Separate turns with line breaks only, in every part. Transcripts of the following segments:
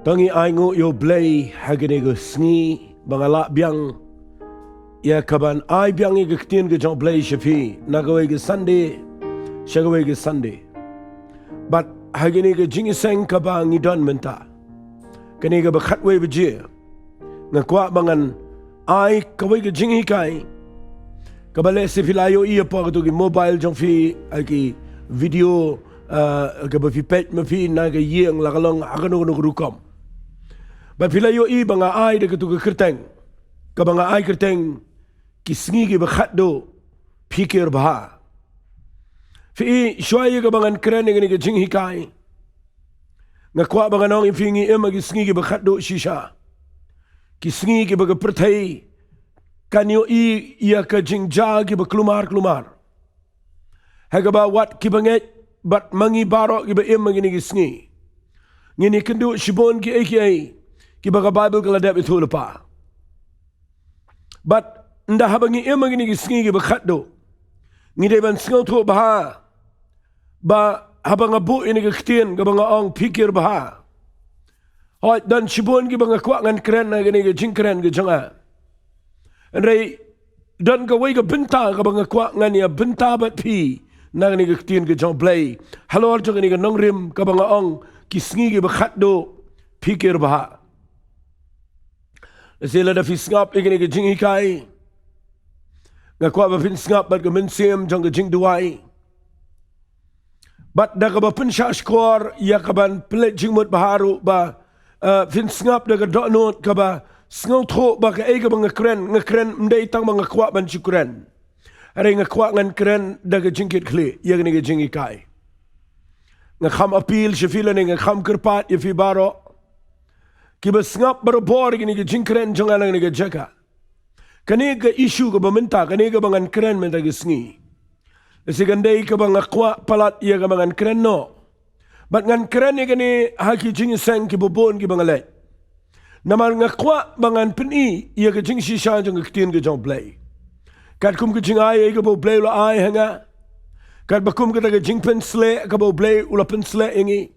Tangi aingu yo blay hagene go sngi bangala biang ya kaban ai biang ge ktien ge jong blay shafi nagawe ge Sunday shagawe ge Sunday but hagene ge jingi seng kabang idon menta kene ge bakhatwe beje ngakwa bangan ai kawe ge jingi kai kabale se filayo ia por to ge mobile jong fi aki video ke ba fi pet ma fi na ge yeng la kalong agano no rukom ba filayo I banga ai de to ge kerteng ka banga ai kerteng ki Sngi Kiba Khatduh Phikir Bha fi shwaye ge bangan kren ge jing hikai ngakwa banga nong ifingi ema gi Sngi Kiba Khatduh shisha ki Sngi Kiba ge perthai kanyo I ia ka jing ja ki ba klumar haga ba wat ki banget bat mangi baro ki ba ema gi sngi ngini kendu shibon ki aka ki ba Bible kala dap itu lepa but nda habangi ema gi Sngi Kiba Khatduh ngide ban sngo tho ba habanga bu ini ge ktien ga banga ong Phikir Bha hoi dan shibon ki banga kwa ngan kren na gi jing kren ge janga Andai dan ka wai ka benta ka banga kwa ngan ya benta bat pi nang ni ka tien ka jong play halor to ni ka nongrim ka banga ong ki Sngi Kiba Khatduh Phikir Bha sila da fi ngap ni ka jing hikai nga kwa ba fin ngap bat ka min sim jong ka jing duai bat da ka ba pin shashkor ya ka ban play jing mut baharu ba fin ngap da ka donot ka ba Sngo tho ba ka ega bang ngakren mdai tang bang ngakwa ban chukren are ngakwa ngan kren daga jingkit khle yag ni jingi kai ngakham appeal shefila ni ngakham kirpat yafi baro ki ba snap baro bor ni jingkren jonga ni jaka kani ga issue ga baminta kani ga bangan kren men daga sngi sigandai ka bang ngakwa palat yaga bangan kren no bat ngan kren ni gani haki jingi sang ki bobon ki bangalet namal ngakwa bangan peni ia ke jing shisha jong ktien ke jong play kat kum ke jing ai ke bo play lo ai hanga kat bakum ke ta ke jing pen sle ke bo play ula pen sle ingi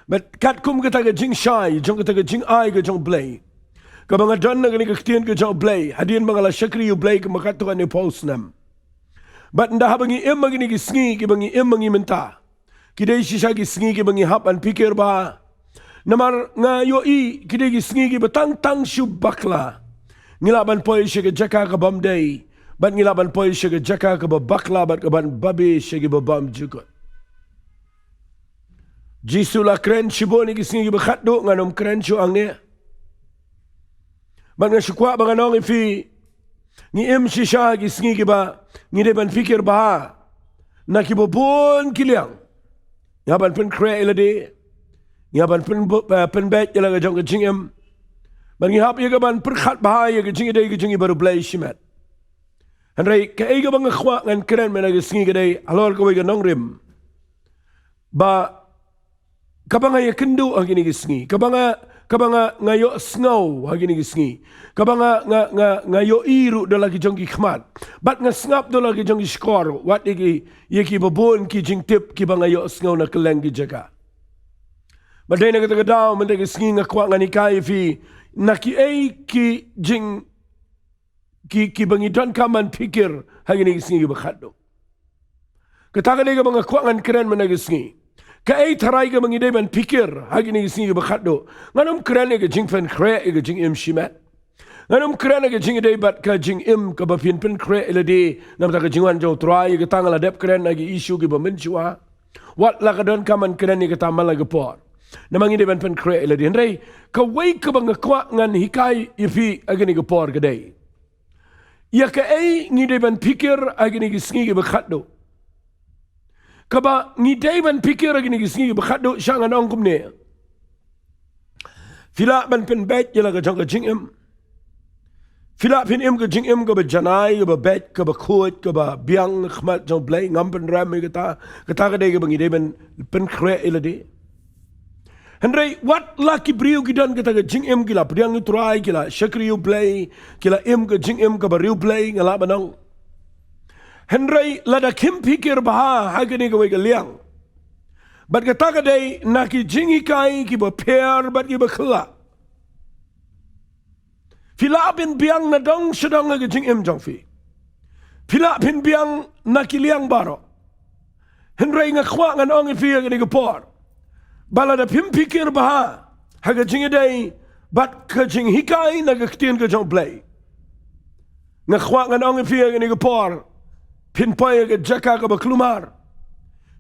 but kat kum ke ta ke jing shai jong ke ta ke jing ai ke jong play ka banga don na ke ktien ke jong play hadien bangala shakri you play ke makat to ne post nam but nda habangi em magi ni sngi ke bangi em mangi menta kidai shisha ki sngi ke bangi hap an Phikir Bha namar nga yo I kidegi Sngi Kiba tang shub bakla ngilaban poy shege jaka ka bam day bat ngilaban poy shege jaka ka bakla bat ka ban babi shege bam jukot jisula kren shiboni ki Sngi Kiba Khatduh nganom kren shu angne bat nga shukwa ba nong ifi ni em shisha ki Sngi Kiba ni de ban Phikir Bha na kibobon kiliang yaban pen kre elade yaban pen bet yala ga jong jing em ban ngi hap yaga ban perkhat Bha ya ga jing dei ga jing baru blay shimat hanrei ka ega bang khwa ngan kren mena ga Sngi dei alor ko ga nongrim ba kabanga ya kendu agini ga Sngi kabanga ngayo sngow agini ga Sngi kabanga ngayo iru dola ki jong ki khmat bat nga snap dola ki jong ki skor wat igi yeki babon ki jing tip ki banga yo sngow na keleng ki jaga badai na kata daw mende ki Sngi ngakwa ngani kai fi naki ki jing ki bangi don kaman Phikir hagini ki Sngi Kiba Khatduh kata ka ga mga kwa ngan kren mende ki Sngi ka tarai ka bangi ban Phikir hagini ki Sngi Kiba Khatduh nganom kren ga jing fen kre ga jing im shimat nganom kren ga jing dei bat ka jing im ka ba fin pen kre elade nam ta ka jingwan jo trai ga tangala dep kren agi issue ki ba menchua wat la ka don kaman kren ni ka tamala ga por namangi de ban pen kre ila din rei ka wai ka bang kwa ngan hikai ifi agani ga por gadai ya ka ngi de ban Phikir agani ki Sngi Kiba Khatduh ka ba ngi de ban Phikir agani ki Sngi Kiba Khatduh shangan ong kumne fila ban pen bet yala ga jong ga jing em fila pin em ga jing em ga ba janai ga ba bet ga ba khot ga ba biang khmat jong blay ngam pen ram ga ta ga de ga bangi de ban pen kre ila de Henry, what lucky brio gidan kita ke jing em gila priang ni try gila shakri you play gila em ke jing em ke bariu play ngala banong Henry lada kim Phikir Bha hagani ke wega liang Bat kata kadai naki jingi kai ki ba per bat ki ba khla. Fila bin biang na dong sedang ke jing em jong fi. Fila bin biang naki liang baro. Henry nga khwa ngan ong fi ke ni ke por. Bala da pim Phikir Bha ha ke jing dai bat ke jing hikai na ke tien ke jong play. Nga khwa ngan ong fi ke ni ke por. Pin poy ke jaka ke ba klumar.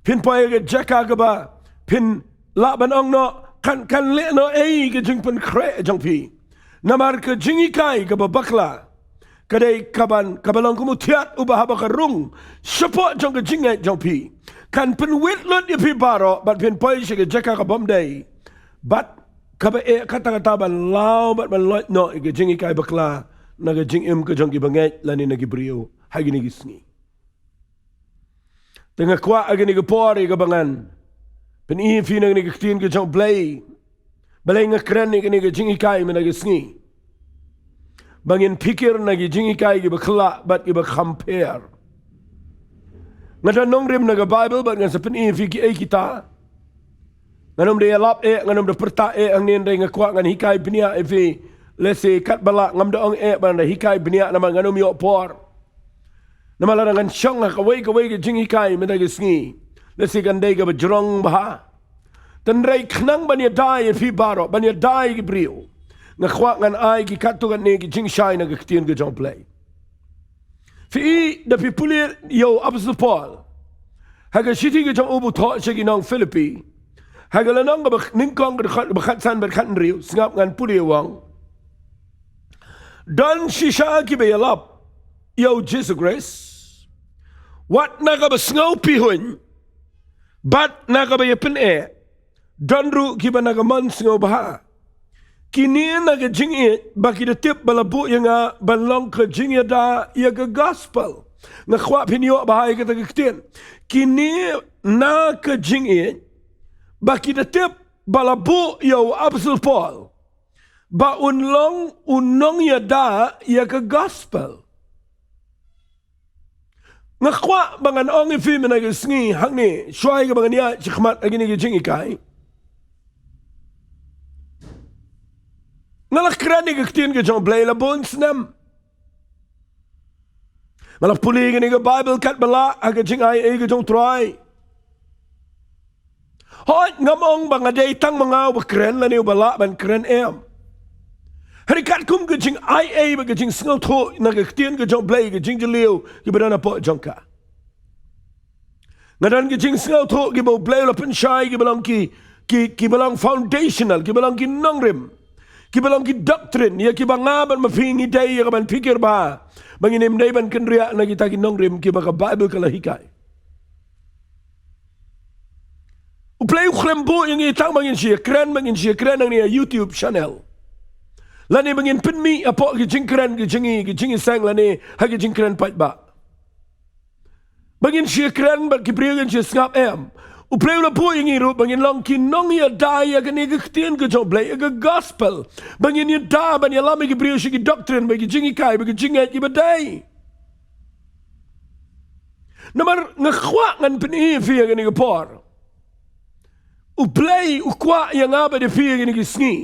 Pin poy ke jaka ke ba pin la ban ong no kan le no ke jing pen kre jong fi. Namar ke jingi kai ke ba bakla. Kadai kabalong kumutiat ubah ba karung support jong ke jingai jong pi. Kan pen wit lot ye pi baro bat pin poy ke jaka ke bom day. Bat kaba kata ban lau bat ban lot no ke jingi kai bakla na ke jing em ke jong ki bangai lani na ki brio hagi ni gisni. Tengah kwa agi ni ke por ke bangan. Pen I fi na ni ke tin ke jong play. Balay nga kren ni ke jingi kai me na gisni. Bangin pikir na ki jingi kai ki bakla bat ki compare. Ngata nong rim na ka Bible bat nga sa pen fi ki kita. Nganom de lap nganom de perta ang nin nga kwa ngan hikai pinia fi lesi kat bala ngam de ong ban de hikai pinia na nganom yo por. Na mala ngan syong ka wei ki jingi kai me na ki sngi. Lesi gandai ka bajrong bah. Tan rai khnang ban ya dai fi baro ban ya dai ki brio. Nga khwa ngan ai ki katu kan ne ki jing shai na ki tien ke jong play. Fi da pi pulir yo Apostle Paul. Haga shiti ke jong ubu tho che ki nong Philippi. Haga la nong ba ning kong ba khat san ba khat riu ngap ngan pulir wang. Dan shisha ki be yalap yo Jesus grace. Wat na ka ba sngaw pi hun. Bat na ka ba yepen Dan ru ki ba na ka man sngaw ba. Kini na ke jingi baki de tip balabu yang balong ke jingi da ya ke gospel. Nga khwa pinyo bahai ke takitien. Kini na ke jingi baki de tip balabu yo Apostle Paul. Ba unong ya da ya ke gospel. Nga khwa bangan ong fi mena ke sngi hang ni shwai ke bangan ya chikmat agini ke jingi kai. Ngalak krani ke ktien ke jong blay la bon snam. Ngalak puli ke ni ke Bible kat bala aga jing ai ke jong try. Hoi ngamong bang aday tang mangaw ba kren la ni bala ban kren em. Hari kat kum ke jing ai ba ke jing sngaw tho na ke ktien ke jong blay ke jing jeliu ke badana po jong ka. Ngadan ke jing sngaw tho ke bo blay la pen shai ke balang ki balang foundational ke balang ki nongrim. Kibalang ki doctrine ya kibangaban mafingi day ya kaban Phikir Bha banginim day ban kenria na kita kinongrim kibaka Bible kalahikai uplay ukhrembo yung itang bangin siya kren ang niya YouTube channel lani bangin pinmi apo kijing kren kijingi sang lani ha kijing kren pat ba bangin siya kren bat kipriyan siya ngap em uplay la po yung iro bangin lang kinong ya daya kani kktien ke jong play ke gospel bangin ya da ban ya lami ki brio shi ki doctrine bagi jingi kai bagi jingat ki badai namar ngakhwa ngan peni fi kani ke por uplay ukwa yang aba de fi kani ki sngi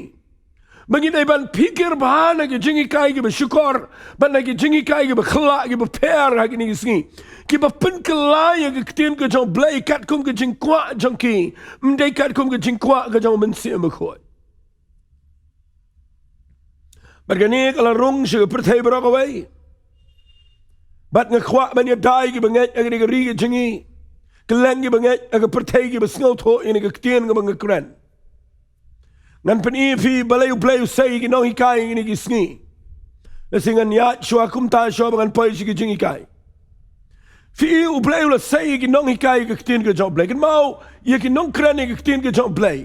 bangin ay ban Phikir Bha na ki jingi kai ki syukur ban na ki jingi kai ki khla ki per ha kani ki sngi ki ba pen kelai ke ktien ke jong blay kat kum ke jing kwa jong ki mdai kat kum ke jing kwa ke jong men si mkhoi bargani kala rung se perthai bro kawai bat nga khwa ban ya dai ki bangai ag ni ri ke jingi keleng ki bangai ag perthai ki basngal tho ini ke ktien ke bang kren ngan pen fi balay play say ki no hikai ni ki sngi lesingan ya chwa kum ta sho bangan poi ki jingi kai fi u play la say ki no hikai ke ktien ke jong play kan mau ye ki non kren ke ktien ke jong play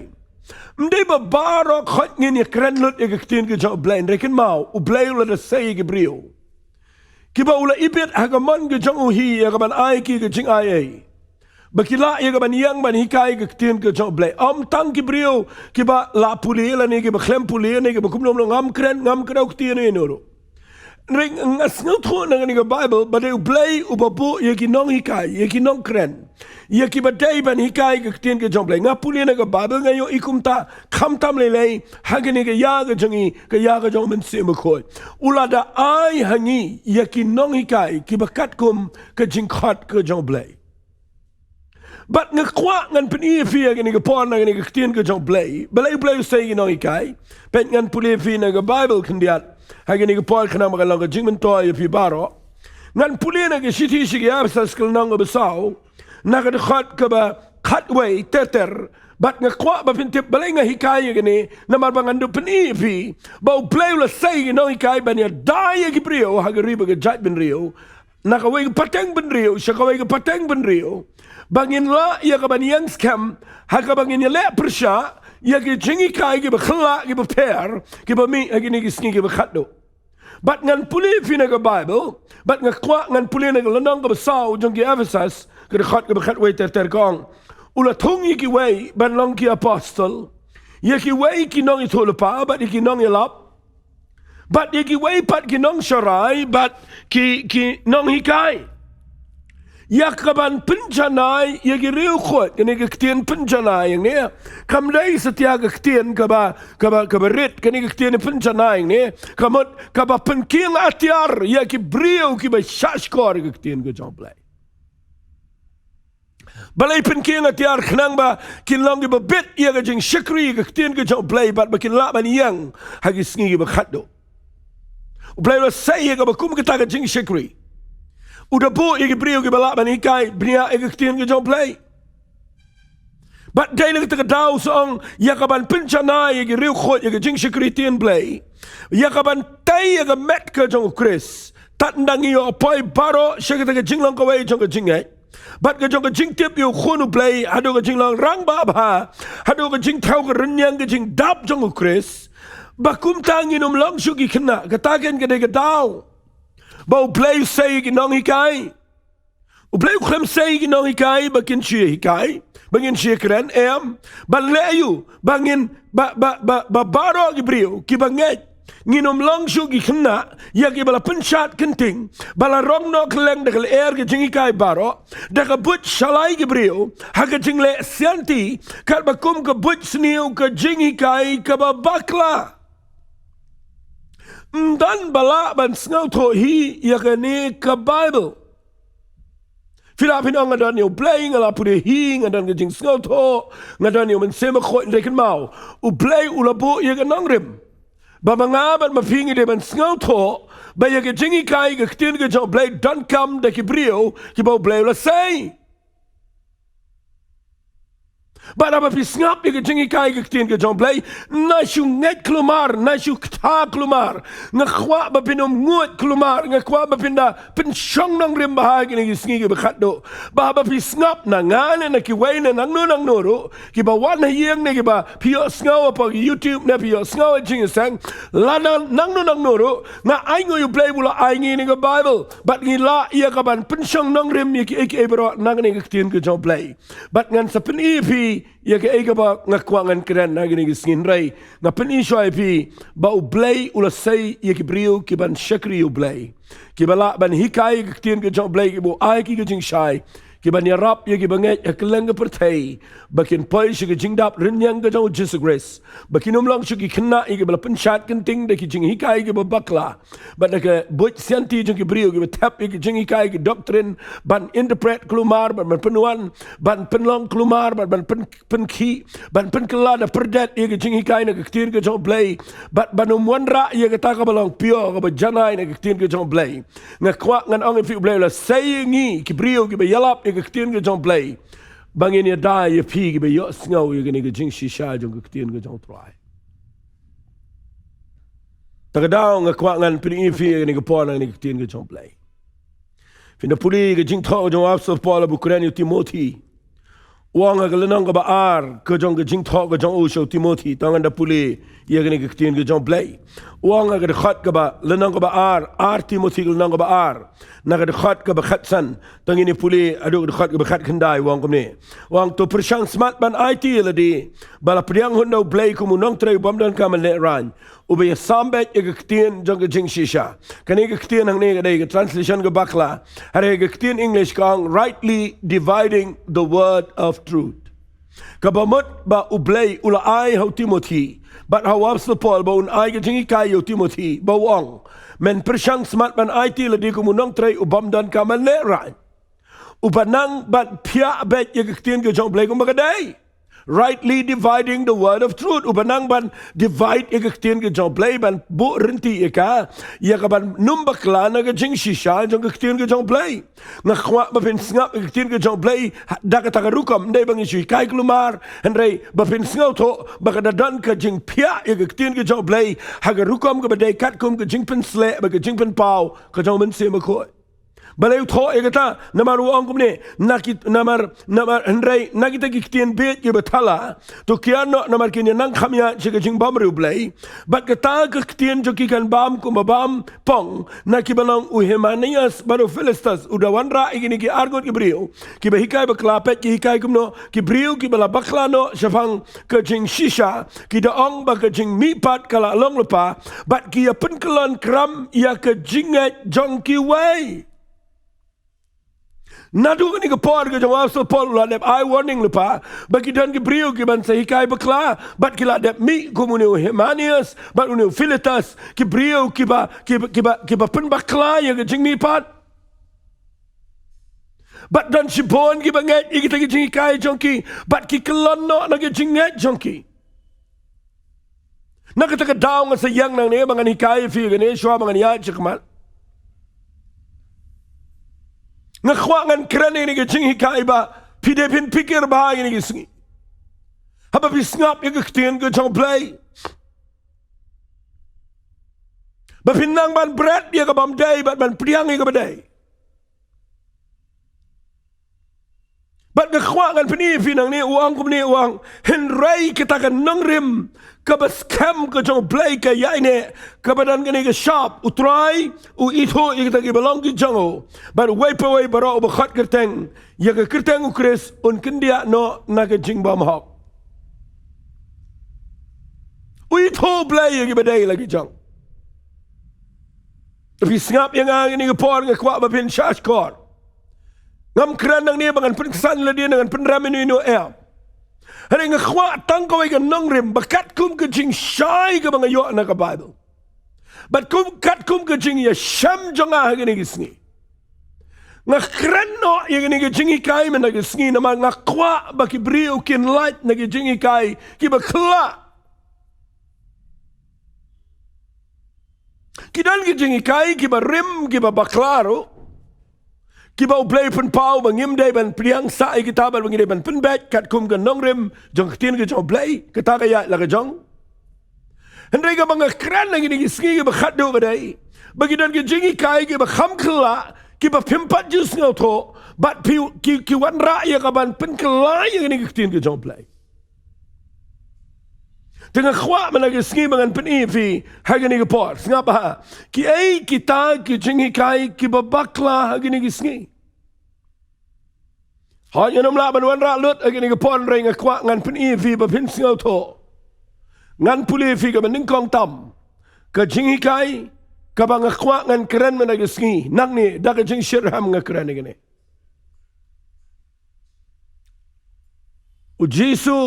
mdei ba baro khot ni kren lut ke ktien ke jong play reken mau u play la say ki brio ki ba ula ibet hagamon ke jong u hi ya ban ai ki ke jing ai bakila ya ban yang ban hikai ke ktien ke jong play tang ki brio ki ba la puli la ni ki ba khlem puli ni ki ba kumnom ngam kren ktien ni no ring ngas ngau nang ni Bible ba de play ubabu yaki nong hikai yaki nongkren yaki ba dai ban hikai ke tien ke jong play nga puli na Bible nga yo ikumta khamtam le hagani ke ya ke jongi ke ya ke jong men se mo khoi ulada ai hangi yaki nong hikai ki ba kat kum ke jing khat ke jong play but nga kwa ngan peni fi agani ke pon ngani ke tien ke jong play play say nong hikai pet ngan puli fi na Bible kandiat hagani ke pon kana magalang ke jingmen to ye pi baro ngan puli na ke siti shi ya sa skil nang ba sao na ke khat ke ba khat way teter bat nga kwa ba pintip balay nga hikay gani na marbangan do peni fi ba play la say no hikay ba niya dai ke brio hagari ba ke jat ben rio na ka way pateng ben rio siya ka way pateng ben rio bangin la ya ka ban yang scam haga bangin ya le persha ya ke jingi kai ke ba khla ke ba per ke ba mi agini ke Sngi Kiba Khatduh bat ngan puli fi na ka Bible bat nga kwa ngan puli na lanang ka sao jong ki Ephesus ke khat ke ba khat way ter kong ula thung ki way ban long ki apostle ye ki way ki nong i thol pa bat ki nong i lap bat ye ki way pat ki nong sharai bat ki nong hikai Yakaban penjanai yagi riu khot kini kektian penjanai yang ni kamdai setia kektian kaba rit kini kektian penjanai yang ni kaba penking atiar yagi brio kiba shashkor kektian ke jomplay balai penking atiar kenang ba kinlong kiba bit yaga jing shikri kektian ke jomplay bat bakin la ban yang hagi Sngi Kiba Khatduh uplay lo say yaga bakum kita ke jing shikri udah bu iki brio ki balak ban hikai bria iki tien ki jong play but dai nak ta dau song yakaban penchana iki riu khot iki jing security play yakaban tai iki met ke jong Chris tat ndang yo poi baro shekata ke jing long ko wei jong ke jing ai but ke jong ke jing tip yo khonu play hado ke jing long rang ba ba hado ke jing thau ke renyang ke jing dap jong Chris bakum tangin long shuki khna ke tagen ke de ke dau Bau play say ki nong hikai. U play khem say ki nong hikai bakin chi hikai. Bangin chi kren ban leyu bangin ba baro ki brio ki banget. Nginom long shu ki khna ya ki bala penchat kenting bala rong no kleng de air ki jingi kai baro de ka but shalai ki brio ha ka jingle sianti kal bakum ka but sniu ka jingi kai ka ba bakla dan bala ban snau tho hi yakani ka Bible Filipino ngadan yo play ngala pudi hi ngadan jing snau tho ngadan yo men sema kho ndeken mau u play ulabu yakanong rim ba mga ban mapingi de ban snau tho ba yak jingi kai ga tin ga jo play don't come de kibrio ki bo play la say Bara ba pisngap ye jingi kai ke tin ke jong play na shu net klumar na shu kta klumar nga khwa ba pinom ngut klumar nga khwa ba pinda pin shong nang rim bahagi ni Sngi Kiba Khatduh ba pisngap na ngane na ki way na nang nuru ki ba wan yeng ne ki ba pio sngaw pa YouTube na pio sngaw jing sang la nang nuru na ai ngo you play bula ai ngi ni ke Bible but ngi la ye ka ban pin shong nang rim ye ki ek ebro nang ni ke tin ke jong play but ngan sa pin EP ya ke ega ba ngakwangan keren na gini gisngin rai na peni shoi pi ba u blay ula say ya ki brio ki ban shakri u blay ki bala ban hikai ki tin ke jong blay ki bo ai ki jing shai ki ban yarap ya ki bangai ya keleng pertai bakin poi shi ki jingdap renyang ke jong Jesus grace bakin umlang shi ki kena ki bala penchat kenting de ki jing hikai ki bakla ban ke boj sianti jong ki brio ki tap ki jing hikai ki doctrine ban interpret klumar ban penuan ban penlong klumar ban pen ki ban pen kala da perdet ye ke jing hikai na ki tin ke jong blay ban umwan ra ye ke ta ka balong pio ka ba janai na ki tin ke jong blay ngakwa ngan ong fi blay la say ngi ki brio ki ba yalap ye ke tin ke jong blay bangin ya dai ye pi ki ba yo sngaw ye ke jing shisha jong ki tin ke jong try tagadaw ngakwa ngan pin fi ye ke pon na ki tin ke jong blay fin da puli ke jing tho jong apostol Paul Ukraine Timothy Wang aga lenang ka ba ar ke jong ke jing tho ke jong o show Timothy tangan da puli ye ke ke tin ke jong play wang aga khat ka ba lenang ka ba ar Timothy lenang ka ba ar na ka khat ka ba khat san tangini puli adu khat ka ba khat khandai wang kom ni wang to persang smart ban IT ladi bala priang hondo play ko munong tray bam dan ka man le ran ubaya sambet ye ktien jong ke jing shisha kani ke ktien hang ne ke dai ke translation ke bakla hare ke ktien English kang rightly dividing the word of truth kabamot ba ublay ula ai how Timothy but how Apostle Paul ba un ai ke jing kai yo Timothy ba wang men persyang smat man ai ti ladi kumunong tray ubam dan kaman le rai ubanang bat pia bet ye ke ktien ke jong blay kum bagadai rightly dividing the word of truth. Ubanang ban divide ikaktin ke jong play ban bu renti ika ya ka ban numbakla na ke jing shisha jong ikaktin ke jong play. Ngakwa ba pin ngap ikaktin ke jong play da ka tagarukam ndai bang isu kai klumar henrei ba pin ngau to ba ka dan ke jing pia ikaktin ke jong play hagarukam ke badai kat kum ke jing pen sle ba ke jing pen pau ke jong men se ma ko. Balai tho ekata namar uang kumne nakit namar henrei nakita kiktien bet ye betala to kiano namar kinya nang khamya chike jing bam rublei bat kata kiktien jo kikan bam kumabam pong nakibalong uhemanias baru Philistas udawanra igini ki argot ki brio ki behikai baklapet ki hikai kumno ki brio ki bala baklano syafang ke jing shisha ki daong ba ke jing mipat kala long lepa bat ki ya penkelon kram ya ke jinget jong ki wei Nadu ni ke por ke jawab so Paul la dep I warning lupa bagi dan ke brio ke ban sahikai bakla bat kila dep mi komunio Hemanius bat unio Philetus ke brio ke ba pen bakla ya ke jing mi pat bat dan sibon ke banget ya kita ke jing kai jongki bat ki kelono na ke jinget jongki na kita ke daw nga sayang nang ne mangan hikai fi ke ne shwa mangan ya chikmat ngakwa ngan keren ini ke jing hikai ba pide pin Phikir Bha ini ke sngi haba pisngap ye ke ktien ke jong play ba pinang ban bread ye ke bam day bat ban priang ye ke badai bat ngakwa ngan pini pinang ni uang kum ni uang henrei kita kan nongrim ke baskem ke jong play ke ya ini ke badan ke ni ke shop utrai u itu ye kita ke belong ke jongo but wipe away baro ba khat kerteng ye ke kerteng u kris un kendia no na ke jing bam hok u itu play ye ke badai lagi jong tapi sngap yang ni ke por ke kwa ba pin shash kor ngam kran nang ni bangan pensan la dia dengan penram ini no air hari ngakwa tang ko ke nongrim bakat kum ke jing shai ke banga yo na ka Bible but kum kat kum ke jing ya sham jonga ke ni gisni ngakran no ye ni ke jing kai men na gisni na ngakwa ba ki brio kin light na ke jing kai ki ba kla kidan ke jing kai ki ba rim ki ba baklaro Kiba uplay pen pau bangim day ban priang sa kita ban bangim ban pen bet kat kum ke nongrim jong ktien ke jong play kita kaya la ke jong hendai ka banga kran lagi ni sngi ke khatduh badai bagi dan ke jingi kai ke kham khla kiba pimpat jus ngau tho bat piu ki wan ra ya ka ban pen kla ya ni ktien ke jong play tengah khwa mana ke sngi bangan pen fi hagani ke por ngapa ki ai kita ki jingi kai ki babakla hagani ke sngi ha yanam la ban wan ra lut hagani ke por ring khwa ngan pen fi ba pin sngo tho ngan puli fi ka ban kong tam ka jingi kai ka bang khwa ngan keren mana ke sngi nang ni da ka jing shirham nga keren ni u jisu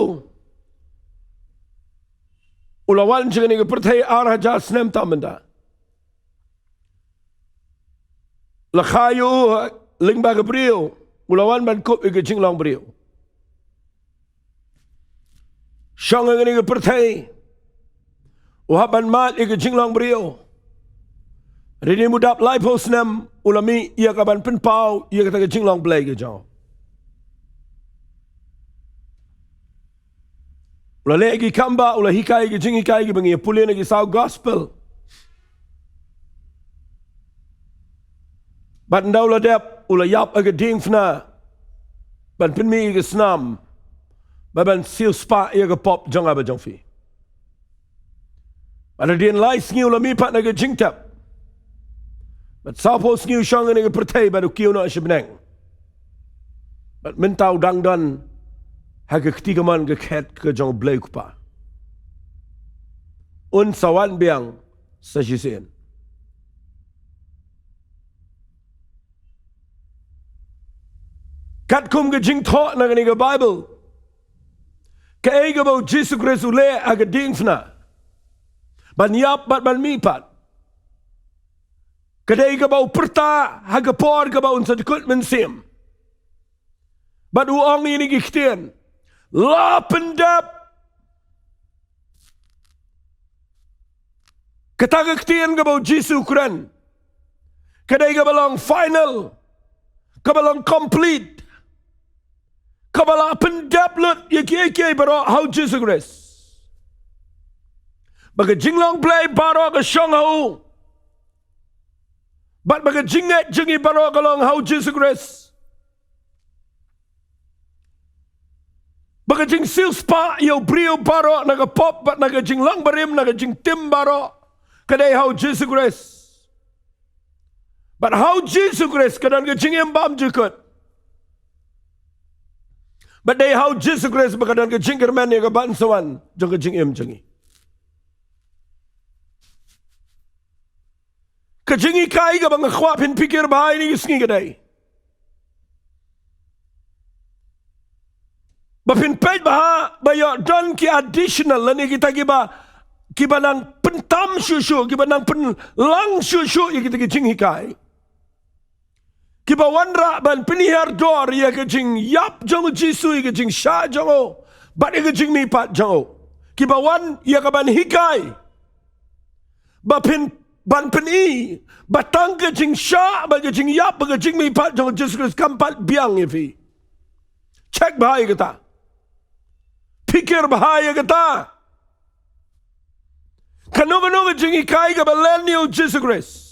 ulawan jeng ni perthai arhaja snem tamenda la khayu lingba gabriel ulawan ban kop ke jing long brio shang ni perthai uhaban mat ke jing long brio rini mudap lai po snem ulami ia ka ban pen pau ia ka jing long blai ke jaw ula legi kamba ula hikai ke jingi kai ke bangi pulin ke sau gospel bat ndau la dep ula yap ke ding fna ban pin mi ke snam ba ban sil spa ye ke pop jonga ba jongfi ala din lai sngi ula mi pat na ke jing tap bat sau po sngi shang ne ke pertai ba du kiu no shibneng bat mentau dang dan Hage ketiga man gekhet ke jong blai kupa. un sawan biang sa sisien. Kat kum ke jing tho na ga Bible. Ka ega bau Jesus Christ ule aga ding fna. Ban yap bat ban mi pat. Kada ega bau perta haga por ka bau unsa dikut men sim. Bat uang ini giktien. Lapendap. Kataga ktien ka bau Jesus Kren. Kada ega balang final. Ka balang complete. Kabala pendap lut yaki baro how Jesus Christ. Baga jinglong play baro ka shong hau. But baga jinget jingi baro ka long how Jesus Christ. Baga jing sil spa yo brio baro naga pop but naga jinglong barim naga jing tim baro kadai how Jesus Christ. But how Jesus Christ kadan ka jing embam jukut. But they how Jesus Christ bakadan ke jingker man ya ke ban sawan jong ke jing em jangi. Ke jingi kai ke bang khwa pin pikir bha ini sngi kedai. Ba pin page bha ba yo don ki additional lani kita kiba nang pentam shushu kiba nang pen lang shushu ya kita ke jingi kai. Kiba wanra ban penihar dor ya ke jing yap jong jisu ya ke jing sha jongo bat ya ke jing mi pat jongo. Kiba wan ya ke ban hikai ba pin ban peni batang ke jing sha ba ke jing yap ba ke jing mi pat jong Jesus kampat biang ya fi. Cek bahaya kata. Phikir Bha ya kata. Kanu ke jing hikai ke balenio Jesus Christ.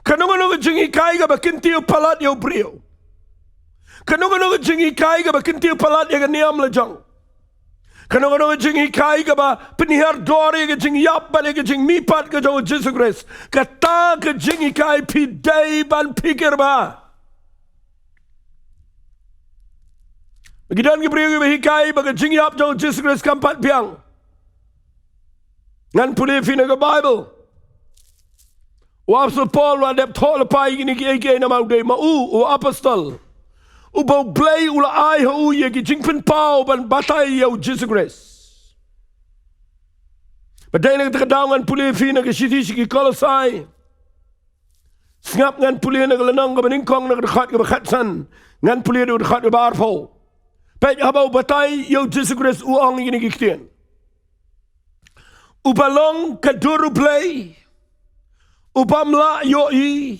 Kanong jingi kai ga bakintiu palat yo brio. Kanong jingi kai ga bakintiu palat ya niam lejang. Kanong jingi kai ga ba penihar dori ga jing yap ba ga jing mipat ga jo Jesus Christ. Kata ga jingi kai pi dai ban Phikir Bha. Bagidan ga brio ga hikai ba ga jing yap jo Jesus Christ kampat biang. Ngan puli fi na ga Bible. Wapso Paul wa dep thol pai ni ki na mau de ma u apostol u bau blay u la ai ho ye ki jingpen pau ban batai yo Jesus Christ. Badai na tadawangan puli fi na ki siti ki kolosai. Ngap ngan puli na lanang ka baningkong na khat ka khatsan ngan puli do khat ka barfo. Pe habau batai yo Jesus Christ u ang ni ki ktien. U balong kaduru play. Upamla yoi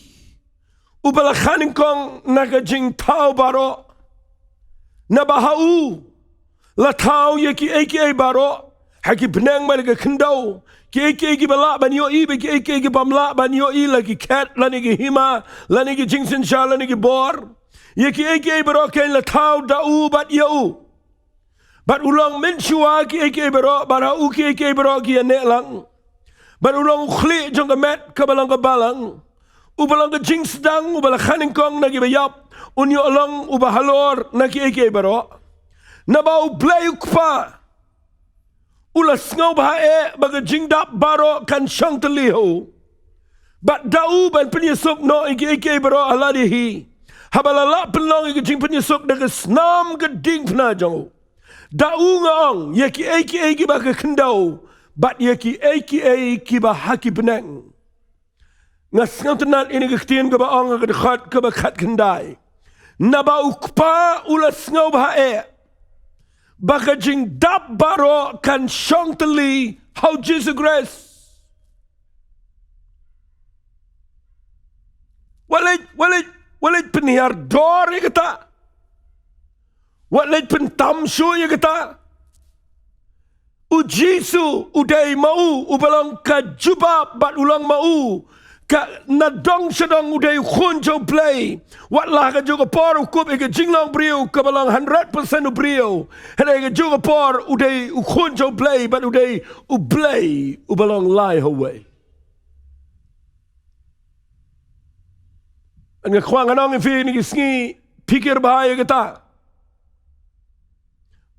upala khaningkong nagajing tao baro nabahau la tao yeki aka baro haki benang malaga kendau ki aka bala ban yoi be ki aka bamla ban yoi lagi cat lani ki hima lani ki jingsen sha lani ki bor yeki aka baro ken la tao dau bat yau bat ulang menshua ki aka baro bara u ki aka baro ki ne lang. Barulang khli jong met kabalang kabalang ubalang ka jing sedang ubala khaningkong nagi bayap unyo along ubahalor nagi eke baro nabau blayuk pa ulas ngau bae baga jing dap baro kan shang teliho bat dau ban penyesuk no eke baro aladi hi habalala pelong eke jing penyesuk daga snam geding pna jong dau ngong yeki eke baga kendau bat yaki kiba haki benang. Ngas ngautanat ini kektien ke baong ke dekat ke bakat kendai. Naba ukpa ulas ngau bae. Baka jing dap baro kan shong teli how Jesus Christ. Walit penihar dor ya kata. Walit pentamsu ya kata. Ujisu udai mau ubalang ka juba bat ulang mau ka nadong sedang udai khunjo play watlah ka juga por ukup ke jinglang brio ka balang 100% brio hena ka juga por udai khunjo play bat udai ublay ubalang lai away ang khwang anong fi ni sngi Phikir Bha ya kata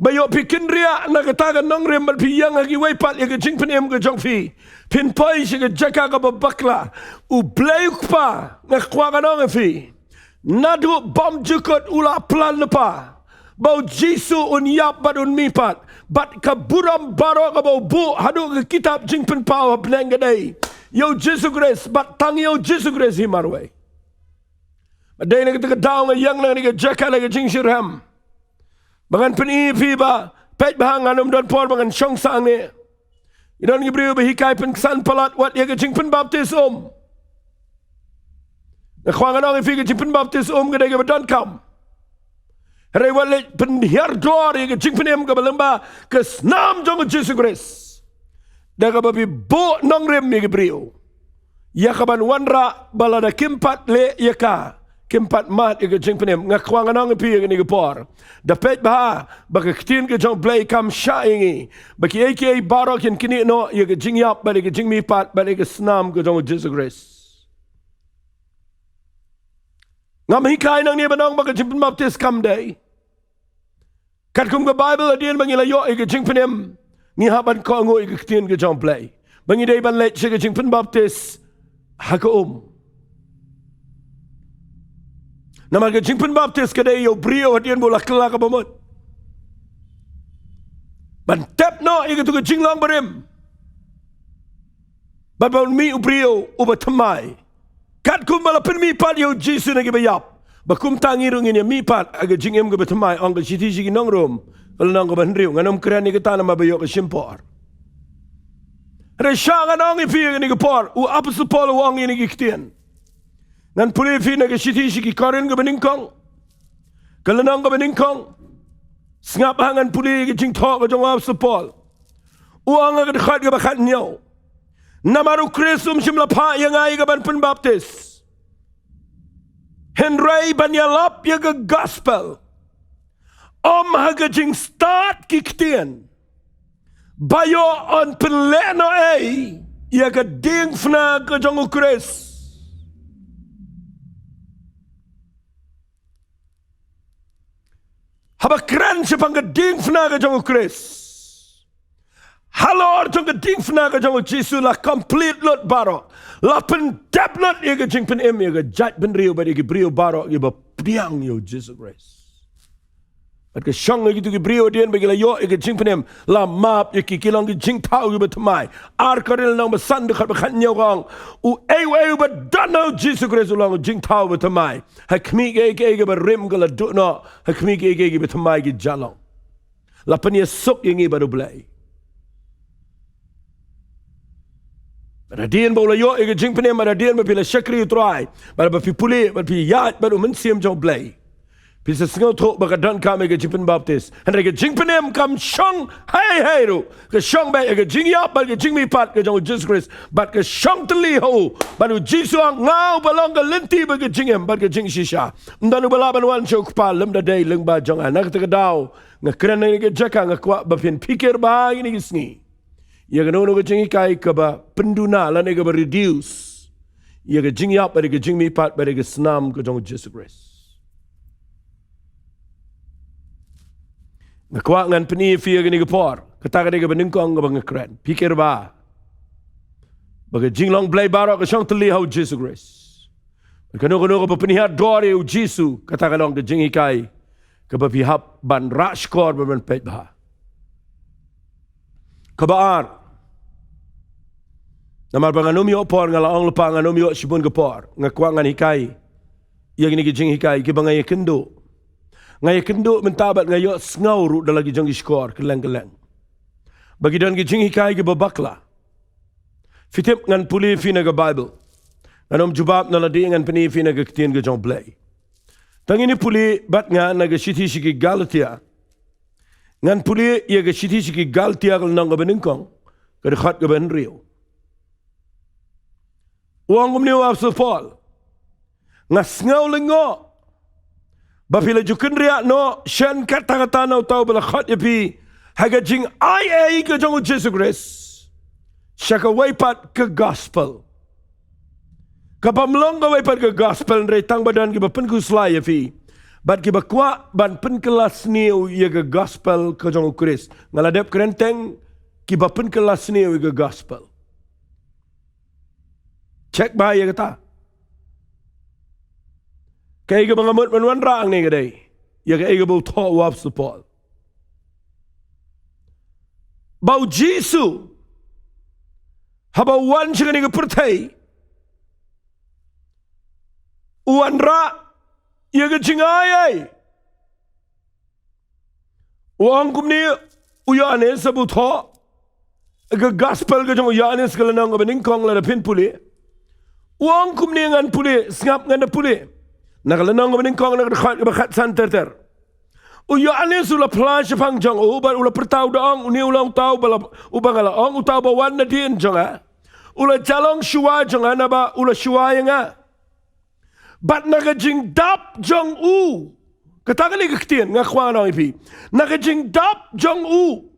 Bayo pikin ria na katagan nong rem bat piyang agi waipat ya jing penem ke jong fi. Pin poi si ke jaka ka babakla. U blayuk pa na kwa nong fi. Nadu bom jukot ula plan lepa. Bau jisu un yap bat un mipat. Bat ka buram baro ka bau bu hadu ke kitab jing pen pau peneng gadai. Yo Jesu Grace bat tang yo Jesu Grace himarway. Badai na kita daw nga yang na ni ke jaka na ke jing shirham. Bangan P.R.DIENGDOH ba pet bahang anum don por bangan syong sang ni. Idon gibriu behikai pen kesan palat wat ya ke jing pen baptism. Na kwang anong ifi ke jing pen baptism ke dege badon kam. Hare wat le pen hiardor ya ke jing pen em ke balemba ke snam jong Jesu Grace. Daga babi bo nong rem ni gibriu. Ya kaban wanra balada kimpat le ya ka. Kimpat mat ke jing penem ngakwang anong pi ke ni gepor dapet bah bagi ktin ke jong play kam shaingi bagi aka barok kin kini no ye ke jing yap bagi ke jing mi pat bagi ke snam ke jong Jesu Grace ngam hikai nang ni banong bagi jing baptis kam day kat kum ke Bible adien bagi la yo ke jing penem ni haban ko ngoi ke ktin ke jong play bagi day ban let ke jing pen baptis hakum Nama ke jing pen baptis kadai yo brio hadian bola kelak ka bomot. Ban tap no ike tu ke jing long berim. Ban baun mi brio uba tamai. Kat kum bala pen mi pat yo jisu na ke bayap. Bakum tangi rungin ya mi pat aga jing em ke batamai ong ke siti sigi nong rum. Kalau nong ke banriu nganom keren ni ke tanah mabayo ke simpor. Resha nganong ipi ni ke por u apostle Paul wong ini ke kitian. Ngan puli fi na ke siti siki korin ke beningkong. Kalanang ke beningkong. Sengap hangan puli ke jing tok ke jong apostle Paul. Uang ke dekat ke bakat nyau. Namaru Kristum simla pa yang ai ke ban pen baptis. Henry ban yalap ya ke gospel. Om ha ke jing start kiktian. Bayo on pen leno ai ya ke ding fna ke jong Kris. Haba keren sepang geding fna ke jong Kris. Halor jong geding fna ke jong Jesu la complete lot baro. La pen dap lot ye ke jing pen em ye ke jat pen riu ba ke brio baro ye ba priang yo Jesu Grace. Bat ke syong ye tu ke brio dien ba ke la yo ye ke jing pen em la map ye ki kilong ke jing tau ye ba tamai. Ar karil nang ba san de khat ba khat nyau gong. U ei ba dano Jesu Grace ulang jing tau ba tamai. Hakmi ke ba rim ke la du no. Hakmi ke ba tamai ke jalong. La pen ye sok ye ngi ba do blai. Radien bola yo ke jing pen em radien ba pila syakri utrai. Ba pi puli ba pi yat ba men siam jong blai. Bisa sengau tok baka dan kami ke jing pen baptis. Henry ke jing penem kam syong hai ru. Ke syong baik ke jing yap bal ke jing mi pat ke jong Jesus Christ. Bat ke syong teli ho. Baru Jisu ngau balong ke lenti ba ke jing em bat ke jing shisha. Ndanu balaban wan syok pa lem da day leng ba jong anak te daw. Ngakren ni ke jaka ngakwa ba pin Phikir Bha ini gisngi. Ya ke nono ke jing kai ke ba penduna lan ke ba reduce. Ya ke jing yap ba ke jing mi pat ba ke senam ke jong Jesus Christ. Ngakwa ngan peni fia gini gepor. Kata kata ke beningkong ke bangkren. Phikir Bha. Baga jinglong blay barok ke syong teli hau Jesu Grace. Kano-kano ke penihar dore u Jesu. Kata kalong ke jingikai. Ke bapihap ban rashkor ban pet Bha. Kabaar. Namar banganum yo por ngalaong lepa nganum yo sibun gepor. Ngakwa ngan hikai. Ia gini ke jinghikai ke bangaya kendo. Ngay kendo mentabat ngayo sngau ru dalagi jong iskor keleng-keleng. Bagi dan gijing hikai ke babakla. Fitip ngan puli fina ke Bible. Nanom jubab naladi ngan peni fina ke ketien ke jong blay. Tang ini puli bat nga naga siti siki Galatia. Ngan puli ia ke siti siki Galatia kal nang ke beningkong. Ke dekat ke benrio. Uang kumniu Apostle Paul. Ngas ngau lengo. Bapila juken riak no shen kata-kata no tau bala khat yapi haga jing ai ke jong Jesus Christ shaka waipat ke gospel kapamlong ka waipat ke gospel re tang badan ke bapen ku slai yapi Bat ki bakwa ban pen kelas niu ye ke gospel ke jong Chris. Ngaladep kerenteng ki ba pen kelas niu ye ke gospel. Cek ba ye kata. Kay ke bangamut manwan rang ni kadai. Ye ke ege bau tho wap support. Bau Jisu haba wan chingani ke pertai. Uan ra ye ke jingai. Uang kumni uyane sabu tho. Ke gospel ke jong uyane sekala nang ke ningkong la pin puli. Uang kumni ngan puli ngap ngan puli. Nakala nang ke ningkong la ke khat santer. Uyane sula plage pang jong ubat ula pertau daong uni ulang tau bala ubangala ong utau bawan na din jonga. Ula jalong shua jonga na ba ula shua nga. Bat nakajing dap jong u. Katakali kaktian nga kwa na ipi. Nakajing dap jong u.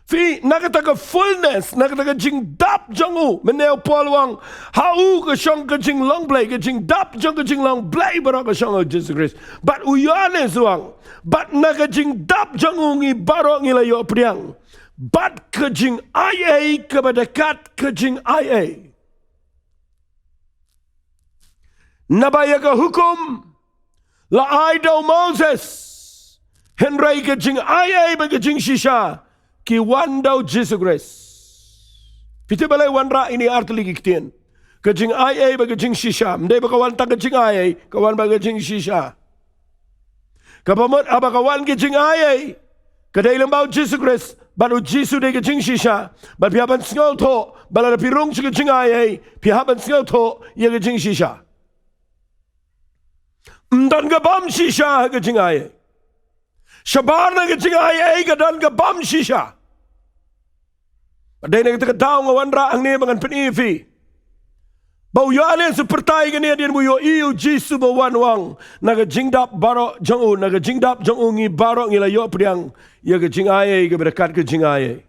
Fi nakataka fullness nakataka jing dap jong u. Meneo polwang hau ka shong ka jing long play ka jing dap jong ka jing long play barang ka shong o Jesus Christ. Bat uyane suang. Bat nakajing dap jong u ngi barok ngilayo priang. Bat ka jing IA kebadekat ka jing IA. Nabaya ka hukum la aido Moses. Henry ka jing IA ba ka jing shisha. Ki wandau Jesus Christ. Piti balay wanra ini artili kiktian. Kajing IA ba kajing shisha. Mday ba kawan ta kajing IA. Kawan ba kajing shisha. Kapamot aba kawan kajing IA. Kaday lambau Jesus Christ. Baru Jesus day kajing shisha. Bat pihaban singaw to. Bala na pirung si kajing IA. Pihaban singaw to. Ya kajing shisha. Mdan kabam shisha kajing IA. Shabar na kajing IA kadan kabam shisha. Padahal na kita kataw nga wanra ang niya mga panifi. Bau yale seperti kanya dia muyo iu Jisu bawanwang naga jingdap baro jangu naga jingdap jangu ngi baro ngi layo priang ya ke jingaye ke berkat ke jingaye.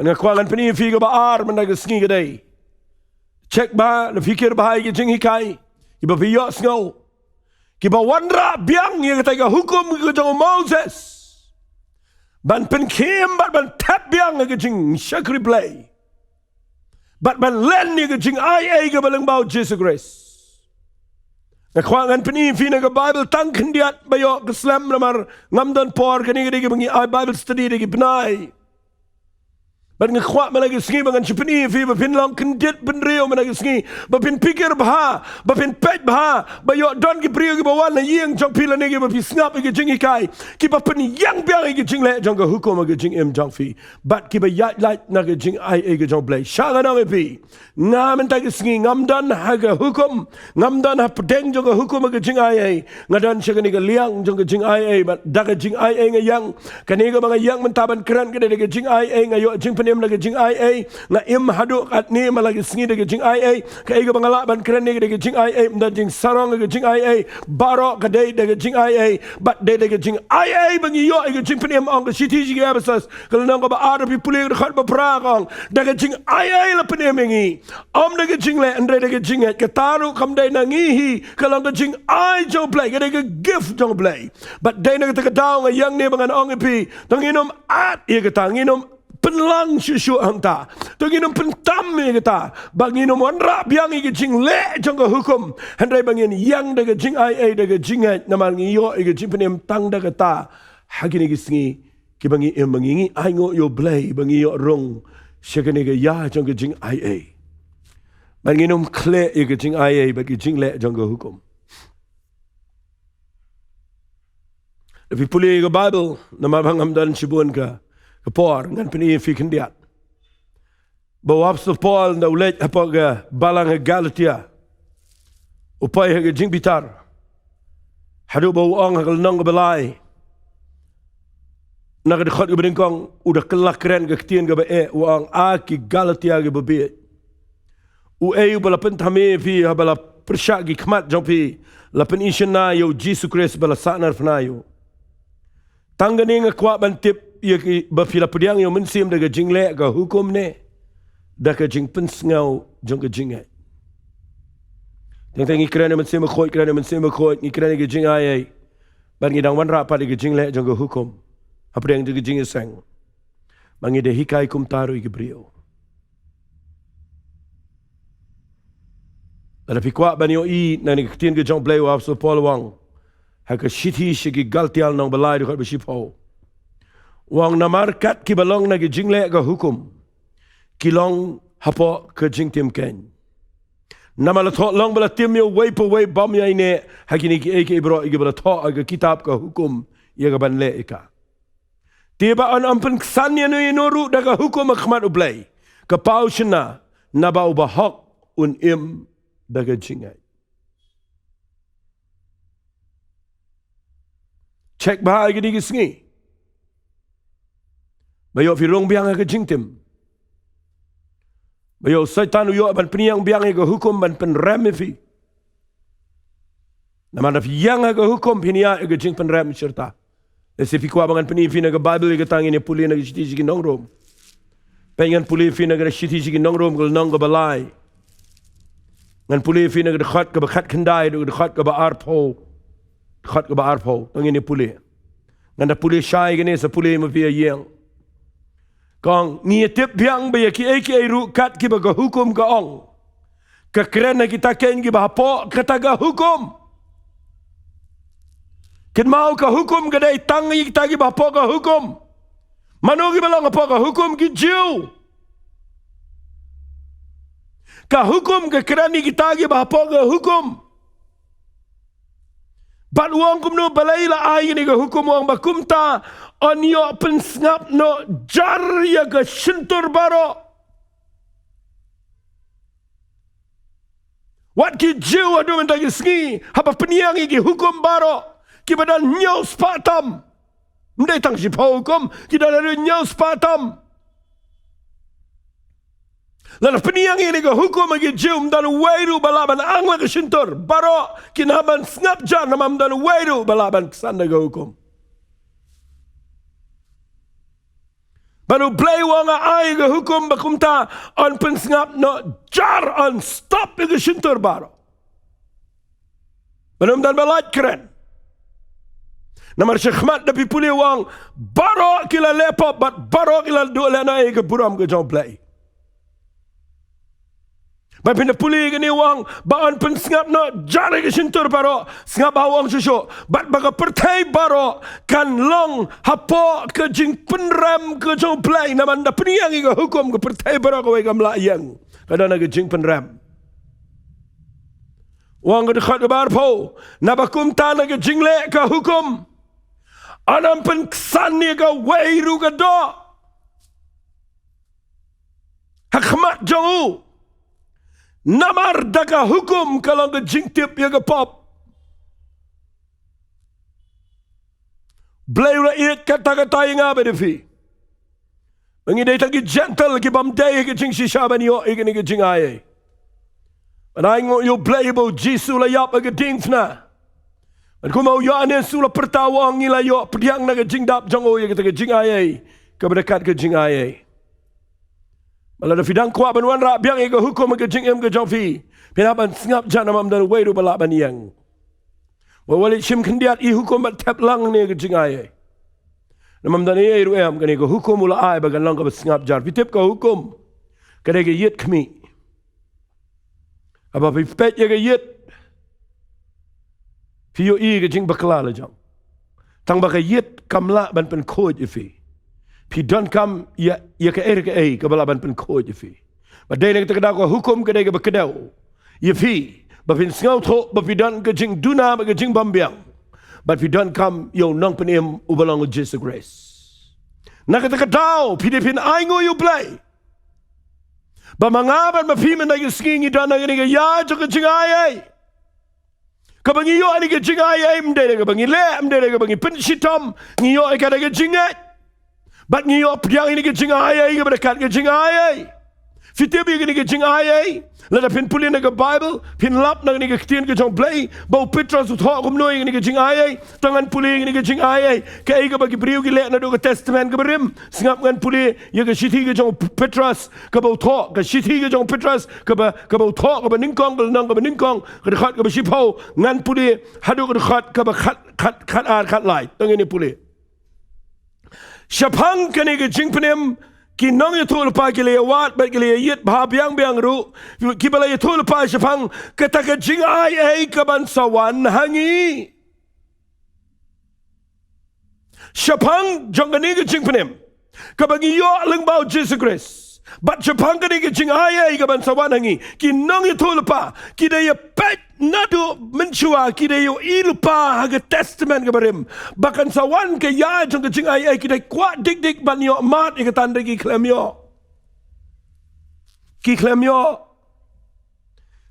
Nga kwangan panifi ke baar menaga sngi kedai. Cek ba na Phikir Bha ke jing hikai. Iba piyo sngaw. Kiba wanra biang ya kata hukum ke jangu Moses. Ban pen kiem bat ban tap biang ke jing syakri play. Bat ban len ke jing IA ke balang bau Jesus Christ. Nakwangan pen ifi na ke Bible tang kendiat bayo ke slam namar ngamdan por ke ni ke bangi Bible study de ke penai. Bat ngkwak malagi sngi bangan chipni ifi ba pin long kendit ben rio malagi sngi ba pin Phikir Bha ba pin Phikir Bha ba yo don ki prio ki bawan na yeng jong pila ne ki ba pi snap ki jing ikai ki ba pin yang biang ki jing le jong ka hukum ki jing em jong fi bat ki ba yat light na ki jing ai ki jong play shanga na pi ngam ta ki sngi ngam dan ha ka hukum ngam dan ha pedeng jong ka hukum ki jing ai ngadan shanga ni ka liang jong ka jing ai ba da ka jing ai nga yang kani ka mga yang mentaban kran ki de ka jing ai nga yo jing lagi jing IA na im hadu at ni malagi sngi de jing IA ka iga bangala ban kren ni de jing IA mda jing sarong de jing IA baro ka de jing IA but de jing IA bangi yo iga jing penem ong ka city ji abasas kala nang ba ara pi puli de khat ba pragong de jing IA la penem ngi om de jing le andre de jing ka taru kam de na ngi hi kala de jing I jo play ka de gift jo play but de na ka daw nga yang ni bangan ong pi tanginom at iga tanginom penlang susu hangta tanginom pentam ni kita banginom wanra biang igi jing le jong ka hukum handai bangin yang daga jing ai daga jing namal ngiyo igi jing penem tang daga ta hagini gisngi ki bangi em bangi ai ngo yo blay bangi yo rong shagani ga ya jong ka jing ai banginom kle igi jing ai bagi jing le jong ka hukum Tapi puli ke Bible nama bangam dan sibun ka Kapor ngan peni fi kendiat. Bawa apostol Paul na ulet apa ga balang Galatia. Upay ga jing bitar. Hadu bau ong hal nang belai. Nak dekat ga bengkong udah kelak keren ga ketien ga bae uang aki Galatia ga babe. U bala pentame fi bala persyak gi kmat jopi la pen ishna yo Jesus Christ bala sanar fnayo. Tanggani nga kwa bantip ia ki bafila pediang yo mensim daga jingle ga hukum ne da ka jing pensngau jong ka jingai Teng ngi kren man sema khoi kren man sema khoi ngi kren ge jing ai ban ngi dang wan ra pa ge jing le jong ge hukum apreng ge jing sang bangi de hikai kum taru ge brio la pikwa ban yo I na ni tin ge jong play wa so pol wang ha ka shithi shi ge galtial nong balai de be shipo wang namar kat ki balong na ge jing le ge hukum kilong hapo ke jing tim ken nama la thot long bala tim yo way po way bam ya ine hakini ki eke bro ige bala tho aga kitab ka hukum ye ga ban le eka tiba an ampen ksan ya no ru daga hukum khmat ublay ka paushna na ba uba hok un im daga jingai check ba ige digi sngi bayo fi rong biang ga jingtim bayo setan yo ban peniang biang ga hukum ban pen ram fi nama da yang ga hukum pinia ga jing pen ram serta se fi kwa bangan peni fi na ga bible ga tangi ne puli na ga shiti gi nongrom pengen puli fi na ga shiti gi nongrom gol nong ga balai ngan puli fi na ga khat ga khat khandai ga khat ga ba arpo khat ga ba arpo tangi ne puli ngan da puli shai ga ne sa puli ma fi yang kong ngi tip biang ba ki eke ru kat ki ba ga hukum ga ong ka kren kita ken gi ba po kata ga hukum ken mau ka hukum ga dai tang gi kita gi ba po ga hukum manu gi ba long po ga hukum gi jiu ka hukum ga kren kita gi ba po ga hukum bat wong kum no balai la ai ni ga hukum wong ba kumta on yo pen snap no jar ya ga shintur baro wat ki jiu adu men tagi sngi haba peniang gi hukum baro ki badan nyo spatam mdai tang si hukum ki dalam nyo spatam lana peniang ini ga hukum gi jiu mdan wairu balaban angwa ga shintur baro ki naban snap jar namam dan wairu balaban sanda ga hukum baru play wanga ai ga hukum bakumta on pen snap no jar on stop ga shintur baro baru dan balat keren namar shekhmat da pipuli wang baro kila lepo bat baro kila do lena ai ga buram ga jong play ba pinda puli ga ni wang ba on pen snap no jar ga shintur baro snap ba wang shusho bat baga pertai baro kan long hapo ke jing penram ke jong play naman da peniang ga hukum ke pertai baro ga ga mlayang kadana ga jing penram wang ga khat bar po na ba kum ta na ga jing le ka hukum anam pen ksan ni ga wairu ga do hakmat jong namar daga hukum kalau ke jingtip ya ke pop blay rakyat kata-kata yang apa defi mengidai tagi gentle ki bam day ke jing shisha ban yo ke ni ke jing ai anai ngo yo blay bo jisu la yap ke ding fna an ko mau yo ane sula pertawang ni la yo pediang na ke jing dap jong o ye ke jing ai ke berdekat ke jing ai Malah da fidang kwa ban wan ra biang e ga hukum ga jing em ga jong fi pina ban ngap jana mam dan wei ru bala ban yang wa wali shim khndiat I hukum bat tap lang ne ga jing ai namam dan e ru em ga ne ga hukum ula ai ba ga lang ga ngap jar pitep ka hukum ka de ga yet khmi aba fi pet ye ga yet fi yo I ga jing bakla la jong tang ba ga yet kamla ban pen khoj fi Pi don kam ya ka erke ei ka balaban pen ko je fi. Ba de ne ta ko hukum ka de ka bakadau. Ye fi ba fin ngau tho ba fi don ka jing duna ba ka jing bambiang. But fi don kam yo nong pen em u belong Jesus grace. Na ka ta dau pi de pin ai ngo you play. Ba mangaban ma fi men na skingi don na ga ya jo ka jing ai. Ka bangi yo ani ka jing ai mde ka bangi le mde ka bangi pen shitom ngi yo ka da ka jing ai. Bat ngiyo piang ini ke jing ai ke berdekat ke jing ai Fitir bi gini ke jing ayai. Lada pin puli na ke Bible. Pin lap na gini ke ketian ke jong play. Bau Petrus uthok kumnoi gini ke jing ayai. Tangan puli gini ke jing ayai. Ke ai ke bagi beriu ke lek na do ke testament ke berim. Singap ngan puli ya ke shiti ke jong Petrus. Ke bau thok ke shiti ke jong Petrus. Ke bau thok ke ba ningkong ke nang ke ba ningkong. Ke dekat ke ba shipau. Ngan puli hadu ke dekat ke ba khat lai. Tangan ni puli. Syapang ke ni ke jing penem. Ki nong ya thul pa ke le wat ba ke le yit bha biang ru ki bala ya thul pa shapang kata ka jing ai ka ban sawan hangi shapang jongani ke jing penem ka bagi yo leng bau Jesus Christ but shapang ka ni ke jing ai ka ban sawan hangi ki nong ya thul pa ki da ya pet nado menchua ki da yo il pa ha testament ke barim bahkan sawan ke ya jong ke jing ai ki da kwa dik ban yo mat ke tan ki klem yo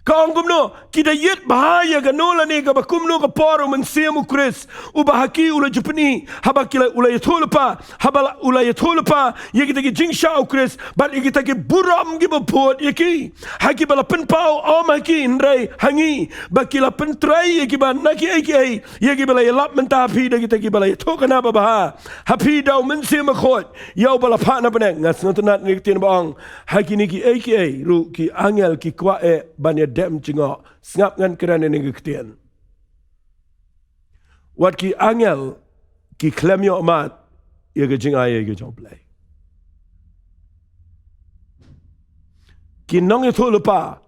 Kaong kumno kita yit bahaya ka nola ni ka bakumno ka poro mensiamu Chris ubahaki ula jupni haba kila ula yatulpa haba ula yatulpa ye kita ki jingsha Chris but ye kita ki buram gi bapot ye ki haki bala penpau om haki ndrai hangi bakila pentrai ye ki ban naki ai ye ki bala yalap menta phi da kita ki bala yatokana baha hapi dau mensiamu khot yau bala pha na peneng ngas notunat ni tin bang haki ni ki ai ru ki angel ki kwa e ban dem jingo ngap ngan kerana ni ketian wat ki angel ki klem yo mat ye ke jing ai ke jong play ki nong ye thulupa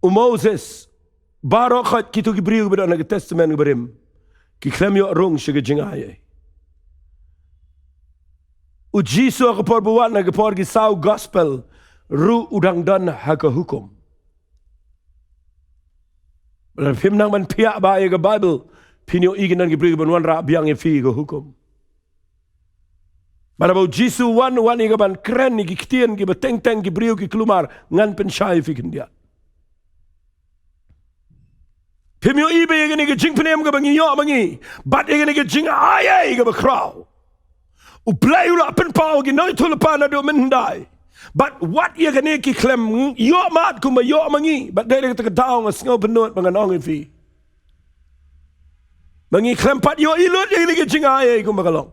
u Moses barokhat ki tu ki briu bida na testament berim ki klem yo rong she ke jing ai u jisu ko por buat na ke por ki sau gospel ru udang dan ha ka hukum Film nang man P.R.DIENGDOH ke Bible pinyo igin nan gibri ban wan ra biang e fi go hukum. Bara bau Jisu wan ke ban kren ni kitien ki beteng gibri ki klumar ngan pen shai fi kindia. Pimyo ibe igin ke jing penem ke bangi yo bangi bat igin ke jing ai ke ba kraw. U play ula pen pau ki noi tulpa na do mendai. But what ye kene ki klem yo mat kuma yo mangi but dere ta daong sngo benot banganong fi mangi klem pat yo ilut ye ni jinga ye kuma kalong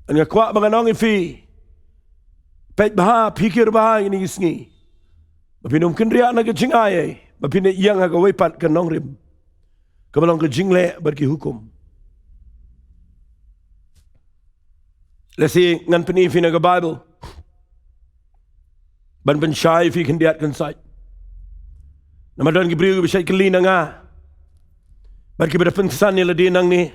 anga kwa banganong fi pet bha phikir bha ni sngi bapinum kendria na ke jinga ye bapine yang ha ka wei pat ka nong rim ka balong ke jingle bar ki hukum Let's see, ngan peni fi na Bible. Ban pen shai fi kendiat kan sai. Nama don gibriu bi shai kelina nga. Ban ki pen san ni ladi nang ni.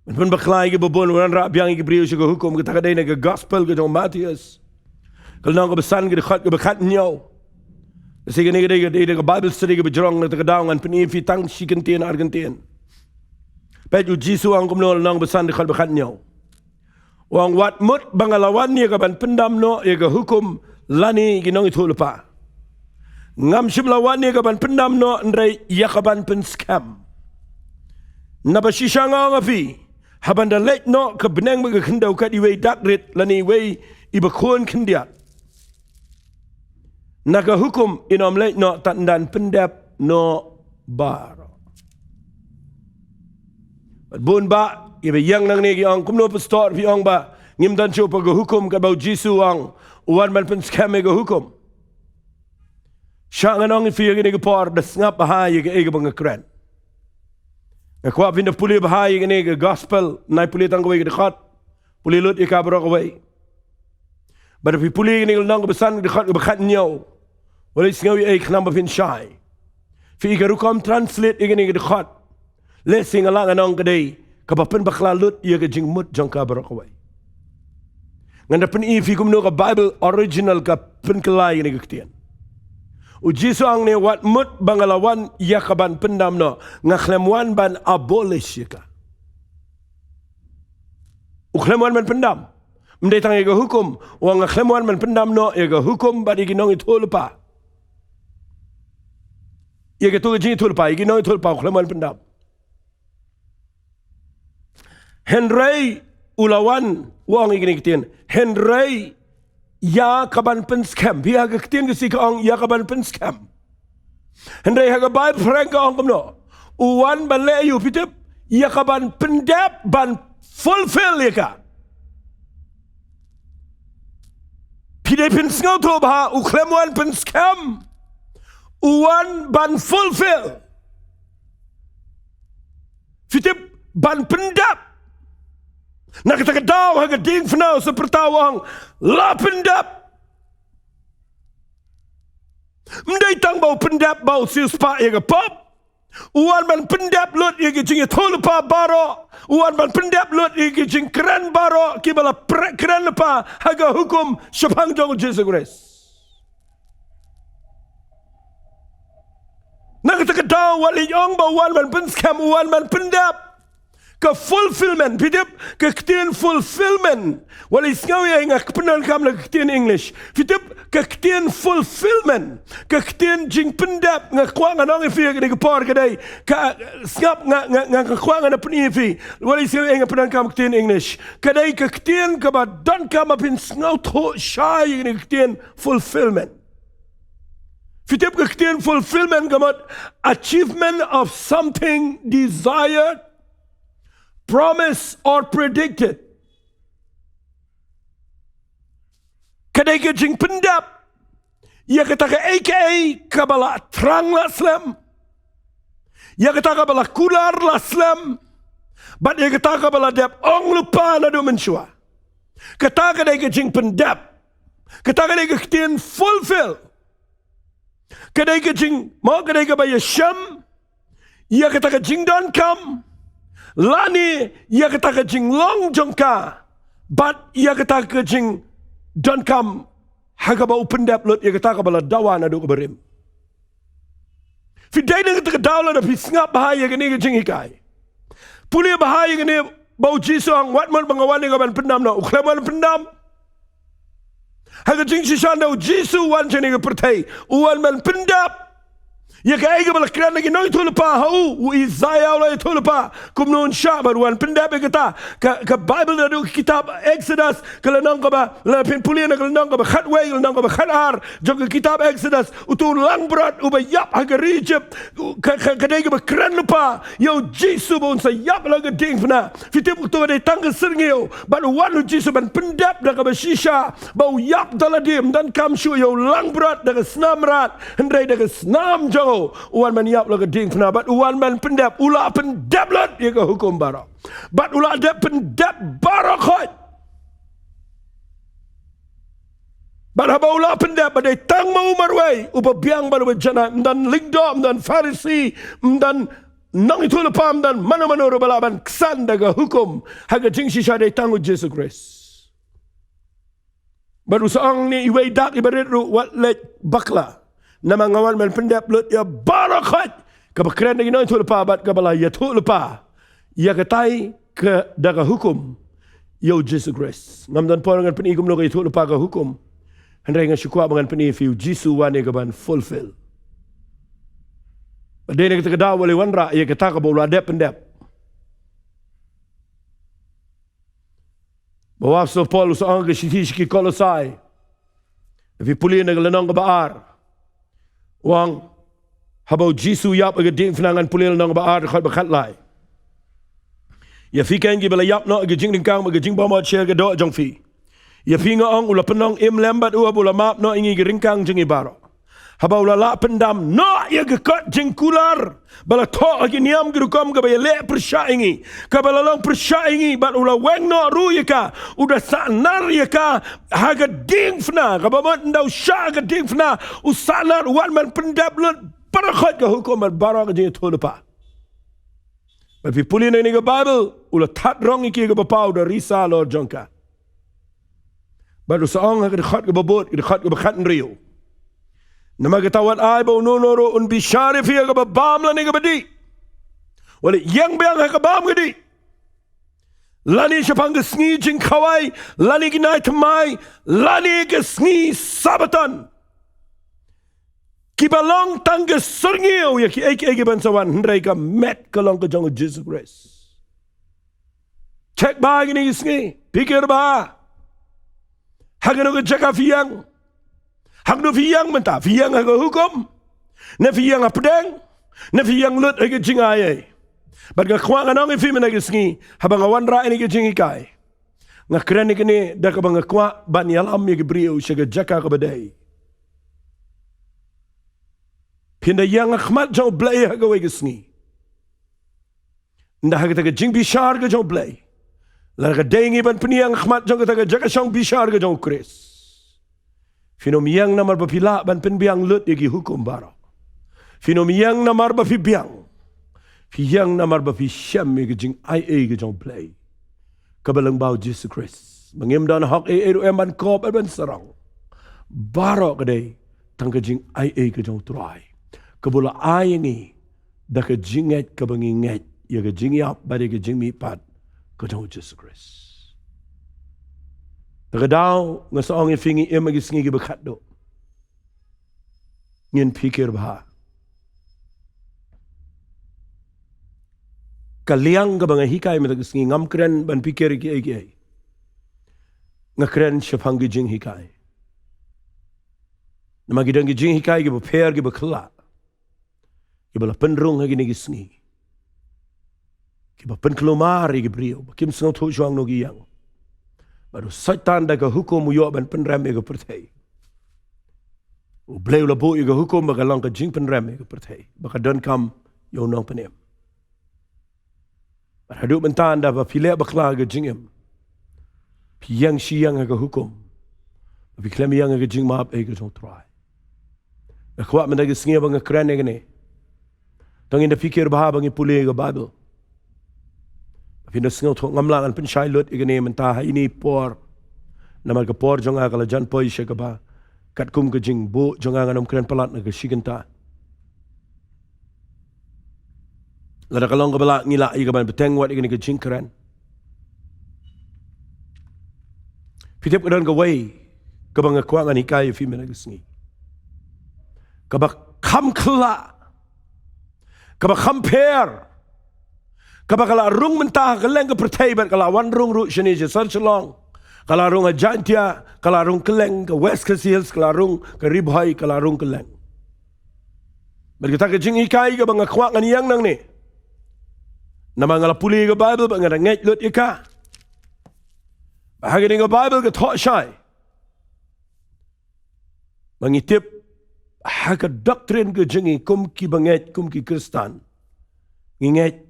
Ban pen baklai gi bobon wan ra biang gibriu shi go hukum kita kadai na gospel ke jong Matius. Kal nang go besan gi khat go bekhat nyau. Si gani gade ga Bible study gi bejrong na ta daung ngan peni fi tang shi kentien argentien. Pe ju Jisu ang kumno nang besan di khat bekhat nyau. Wang wat mut bangalawan ni ka ban pendam no ye ka hukum lani ginong itulupa. Ngam shimlawan ni ka ban pendam no ndrai ya ka ban pen scam. Nabashisha nga fi haban da late no ka beneng mga kendau ka diwei dakrit lani wei ibakun kendiat. Naka hukum inom late no tandan pendap no bar. Bun ba ibe yang nang ni ang kumno pastor fi ang ba ngim dan chu pag hukum ka bau Jisu ang uwan man pen scam ga hukum sha nang fi ga ni por da ngap ha ye ga bang kren kwa vin da puli ba ye ga ni gospel nai puli tang ga khat puli lut ye ka bro ga wei but if puli ni nang besan ga khat ga khat nyau wala sngawi e knamba fin shai fi ga rukom translate ye ga ni ga khat le sing ala nang ga dei kapapen bakla lut ye ke jing mut jong ka barok wai nganda pen i fi kumno ka Bible original ka pen kelai ni ketien u Jisu ang ne wat mut bangalawan ya kaban pendam no ngaklemwan ban abolish ka u klemwan ban pendam mde tang ye ka hukum u ngaklemwan ban pendam no ye ka hukum badi ginong itulpa ye ke tu jing itulpa ye ginong itulpa klemwan pendam Henry ulawan wang igini kitien Henry ya kaban pen scam pia ke tien ke si ka ong ya kaban pen scam hendai ha ka bai prank ka ong kamno uwan ban le yu pitip ya kaban pen dap ban fulfill ya ka pide pen sngo to ba u klem wan pen scam uwan ban fulfill pitip ban pen dap nak kata daw ha ka ding fnau sa pertawang la pen dap mdai tang bau pendap bau sis pa ye ga pop uan man pendap lot ye ge jing thol pa baro uan man pendap lot ye ge jing kran baro ki bala kran pa haga hukum shapang jong Jesus Christ nak ta daw wali yong ba uan man pen scam uan man pendap ke fulfillment pidip ke ketien fulfillment wali sngaw ye ngak penan kam la ketien English pidip ke ketien fulfillment ke ketien jing pendap ngak kwang anong fi ke por ke dai ka skap ngak kwang ana peni fi wali sngaw ye ngak penan kam ketien English ke dai ke ketien ke ba don kam apin sngaw tho shy ke ketien fulfillment pidip ke ketien fulfillment gamat achievement of something desired promise or predicted. Kadai ke jing pendap, ia kata ke aka kabala terang la slam, ia kata kabala kular la slam, but ia kata kabala dap ong lupa na do mensua. Kata kadai ke jing pendap, kata kadai ke ketien fulfill, kadai ke jing mau kadai ke baya syam, ia kata ke jing don kam. Lani ia kata ke jing long jongka but ia kata ke jing don kam haga ba upendap lot ia kata ke bala dawan adu keberim fidai dengan ke dawan adu pisngap bahaya ke ni ke jing hikai puli bahaya ke ni bau jisong wat mon pengawan ke ban pendam na uklaman pendam haga jing sisanda jisu wan jeni ke pertai uwan man pendap ya ka aiga bala kran lagi noi thulpa hau u Isaiah la thulpa kumnon shabar wan pendap kata ka Bible na do kitab Exodus kala nang ka ba la pin pulian kala nang ka ba khatway kala nang ka ba khatar jog kitab Exodus utun lang brat u ba yap ha Egypt ka dai ka ba kran lupa yo jisu bon sa yap la ga ding fna fitip to dai tang sirngeo ba wan jisu ban pendap da ka ba shisha ba yap daladim dan kam shu yo lang brat da ka snamrat hendrai da ka snam jong uwan man yap laga ding fna bat uwan man pendap ula pendap lot ye ka hukum barak bat ula dap pendap barak khot bat haba ula pendap badai tang mau marwai upa biang baru bejana dan lingdom dan farisi dan nang itu lepam dan mana-mana balaban kesan daga hukum haga jing shisha dai tangu Jesus Christ baru seorang ni iwai dak ibarat ru wat let bakla nama ngawan man pendap lut ya barakat kebakran lagi noi tu lepa bat kabala ya tu lepa ya katai ke daga hukum yo Jesus Christ ngam dan por ngan peni gumno ke tu lepa ka hukum hendai ngan syukwa ngan peni fiu jisu wane gaban fulfill badai ne kita daw wali wanra ya kata ka bola dep pendap bawa so Paul so ang ke shiki kolosai vi puli ne glanong ka baar wang habau jisu yap aga ding fnangan pulil nang baar khat bakat lai ya fi kan gi bela yap no aga jing ding kang aga jing ba ma cher ga do jong fi ya fi nga ong ula penong im lembat u abula map no ingi ring kang jing ibaro habau la pendam no ya ga kat jing kular bala to agi niam gru kom ga ba le persha ingi ka bala long persha ingi bat ula weng no ru ya ka uda sanar ya ka haga ding fna ga ba ndau sha ga ding fna usanar wan man pendap lut parakhat ga hukum barak jing thulpa but fi pulin ni ga Bible ula that rong iki ga ba pau da risa lor jongka baru saong ga khat ga babot ga khat ga khat rio nama katawan ay ba ununoro un bishari fiya ka ba bam la ni ka ba di wali yang bayang ka bam ka di lani siya pang sngi jing kawai lani ginay tamay lani ka sngi sabatan kibalong tangga surngiyo ya ki eki bansawan hendrai ka met kalong ka jong Jesus Christ check ba gini sngi Phikir Bha Hagano ke jaga fiang. Hagno fiang mentah. Fiang haga hukum. Na fiang apedeng. Na fiang lut haga jingai. Baga kwang anong ifi menagi sngi. Habang awan ra ini ke jingikai. Ngakren ni kini dah kabang kwa ban yalam ye brio shaga jaka ka badai. Pinda yang akhmat jauh blay haga we sngi. Ndah haga taga jing bishar ga jauh blay. Lara ka dengi ban peniang akhmat jauh taga jaka shang bishar ga jauh kris. Finom yang namar bapila ban penbiang lut ye hukum barok. Finom yang namar bapibiang. Fiang namar bapi syam ye jing ai ga jauh blay. Kabalang bau Jesus Christ. Mengimdan hak eru eman kop eban serang. Barok kadai tang kejing ai kejong try. Kabula ai ni dah kejinget kabanginget ya kejing yap bari kejing mipat kejong Jesus Christ. Tagadau ngasaong ifingi emagi Sngi Kiba Khatduh. Ngin Phikir Bha. Kaliang ka mga hikay matag sngi NONGKREN ban pikir ki ngakren syapang gijing hikay namagidang gijing hikay giba per giba kala giba la penrung hagi ni sngi giba penkelomar gi brio bakim sngo tho juang no giyang baru satan da ka hukum yo ban penram ga perthai u bleu la bo ga hukum ba lang ka jing penram ga perthai baka don kam yo nong penem. Haduk mentan dah pilih bakla ke jingem. Piang siang ke hukum. Tapi klaim yang ke jing maaf ke jong try. Akhwat mendag sngi bang keren ni. Tangin da Phikir Bha bang pulih ke Bible. Tapi dah sngi thok ngamlangan pen shai lut ke ni mentah ini por. Nama ke por jong kala jan poi she ke ba. Kat kum ke jing bo jong nganom keren pelat ke shigenta. Lada kalong kabala ngila i kaban beteng wat ikani ke jingkeren. Pitip kadon ka way kabang akwangan hikay fi menag sngi. Kabak kham khla. Kabak compare. Kabak kala rung mentah keleng ke pertai bat kala wan rung ru shini je search long. Kala rung ajantia, kala rung keleng ke West Hills, kala rung ke Ribhai, kala rung keleng. Berkata ke jing hikay kabang akwangan yang nang ni. Nama ngala puli ke Bible ba ngara nget lut ika. Bahagi ni ke Bible ke thok syai. Mengitip haka doktrin ke jengi kum ki banget kum ki Kristan. Nginget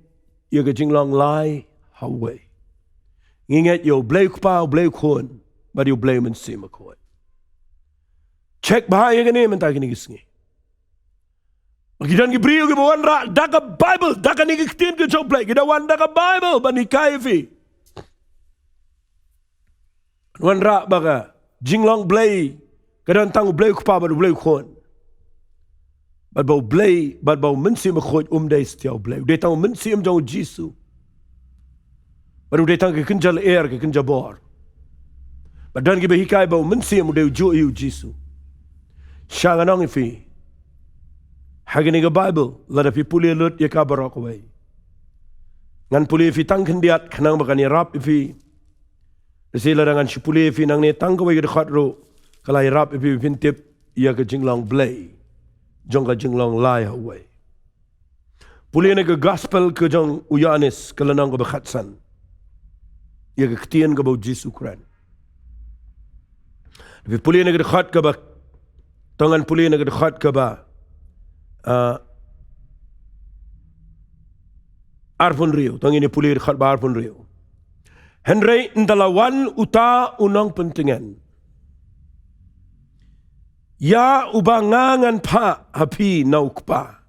ya ke jinglong lai Hawaii. Nginget yo blay kupa blay khon ba yo blay men sim khon. Check bahaya ke ni mentah kini kisngi. Gidan gibriu gi bawan ra daga Bible daga ni giktin ke joblay gida wan daga Bible bani kaifi wan ra baga jinglong blay kadan tang blay kupa ba blay khon bad bau blay bad bau mensi ma khoj dai stiao blay de tang mensi am jong jisu baru de tang ke kinjal air ke kinjal bor badan gi be hikai bau mensi am de jo yu jisu shanganong ifi Hagini ke Bible, lada pi puli lut ya kabarok away. Ngan puli fi tang kendiat kenang bakani rap fi. Desi lada ngan si puli fi nang ni tang kaway ke dekat ro. Kalai rap fi pintip ya ke jinglong blay. Jong ke jinglong lai away. Puli ni ke gospel ke jong uyanis ke lenang ke bekhatsan. Ya ke ketien ke bau Jesu Kren. Tapi puli ni ke dekat ke bak. Tangan puli ni ke dekat ke bak. Arpun Rio, tang ini pulir khat bar pun Rio. Henry ndalawan uta unang pentingan. Ya ubangangan pa hapi naukpa.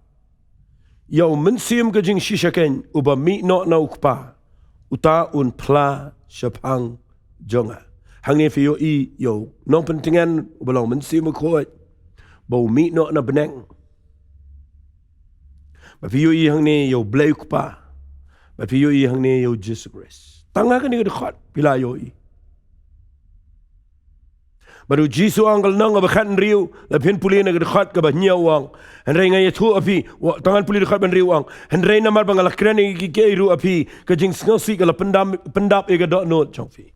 Ya mensim kejing shishaken uba mi no naukpa. Uta un pla syapang jonga. Hangni fi yo I yo nong pentingan ubalong mensim khoi. Bau mi no na beneng. Bapiyo I hang ni yo blay kupa. Bapiyo I hang ni yo Jesus Christ. Tanga ka ni ka dekat pila yo I. Baru Jisu angkal nang abakan riu lapin puli na ka dekat ka ba nyawang. Henry ngay tu api tangan puli dekat ban riu ang. Henry namar bangalak kren ni kikeiru api ka jing sngosi ka la pendap e ka dot note chong fi.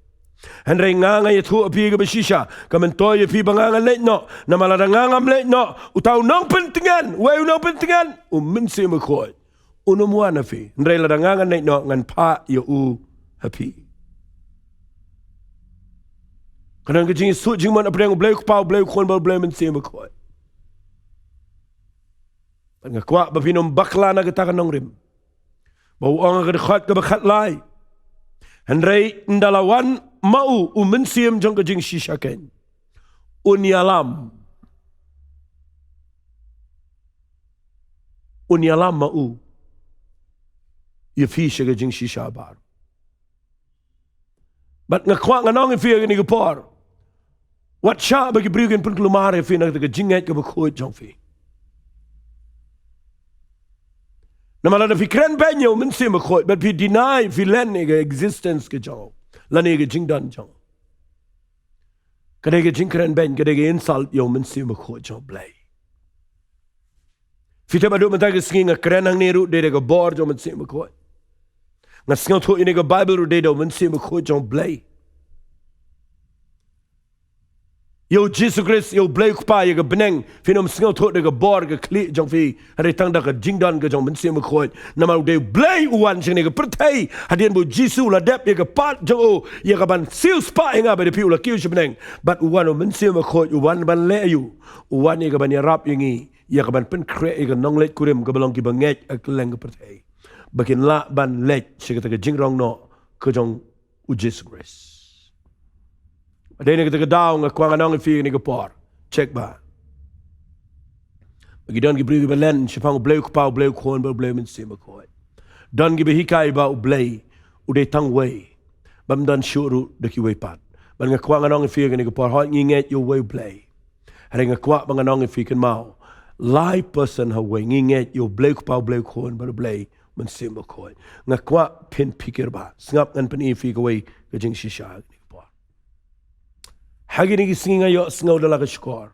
Han rei nganga ye thu api ke besisha kamen toy ye pi banganga let no na malada ngangam let no utau nong pentingan weu nong pentingan min se me khoi unumwa na fi rei la nganga let no ngan pa ye u happy kadang ke jing su jing man apreng bleu pau bleu khon bleu min se me khoi nga kwa ba finom bakla na kita kanong rim bau ang ka khat ka bakhat lai han rei ndalawan mau umensiam jong kajing shisha ken unyalam mau ye fi kajing shisha bar but ngakwa nganong fi ni gapor wat sha bagi brigen pun klumare fi na kajing ngai ka bakho jong fi namala da fikren banyo mensiam bakho but fi deny fi len existence ke jong lani ke jing dan jong kadai ke jing kren ben kadai ke insult yo men si ma kho jong blai fita badu mata ke singi kren ang neru de ke bor jo men si ma kho nga singo tho ini ke bible ru de do men si ma kho jong blai yo Jesus Christ yo blai pa ye ke beneng finom singo tho de ke bor ke kli jong fi hari tang da ke jing dan ke jong men si ma kho na ma de blai uan sing ne ke pertai hadien bu Jesus la dep ye ke pat jo ye ke ban sil spa inga ba de pi la kiu beneng but uan men si ma kho uan ban le yu uan ye ke ban rap yingi ye ke ban pen kre ye ke nong let kurim ke belong ki banget ak leng ke pertai bakin la ban let se ke jing rong no ke jong u Jesus Christ ada ni kita kedau ngakwa nganong fi ni gapor check ba bagi don gibri belen sipang bleu kupau bleu khon bleu min sim ko don gibe hikai ba blei ude tang wei bam don shuru de ki wei pat ban ngakwa nganong fi ni gapor hot ngi nget yo wei blei hari ngakwa nganong fi kan mau lai person ha wei ngi nget yo bleu kupau bleu khon blei min sim ko ngakwa pin Phikir Bha ngap ngan pen fi ko wei ke jing shisha hagi ni singa yo singa dala ka skor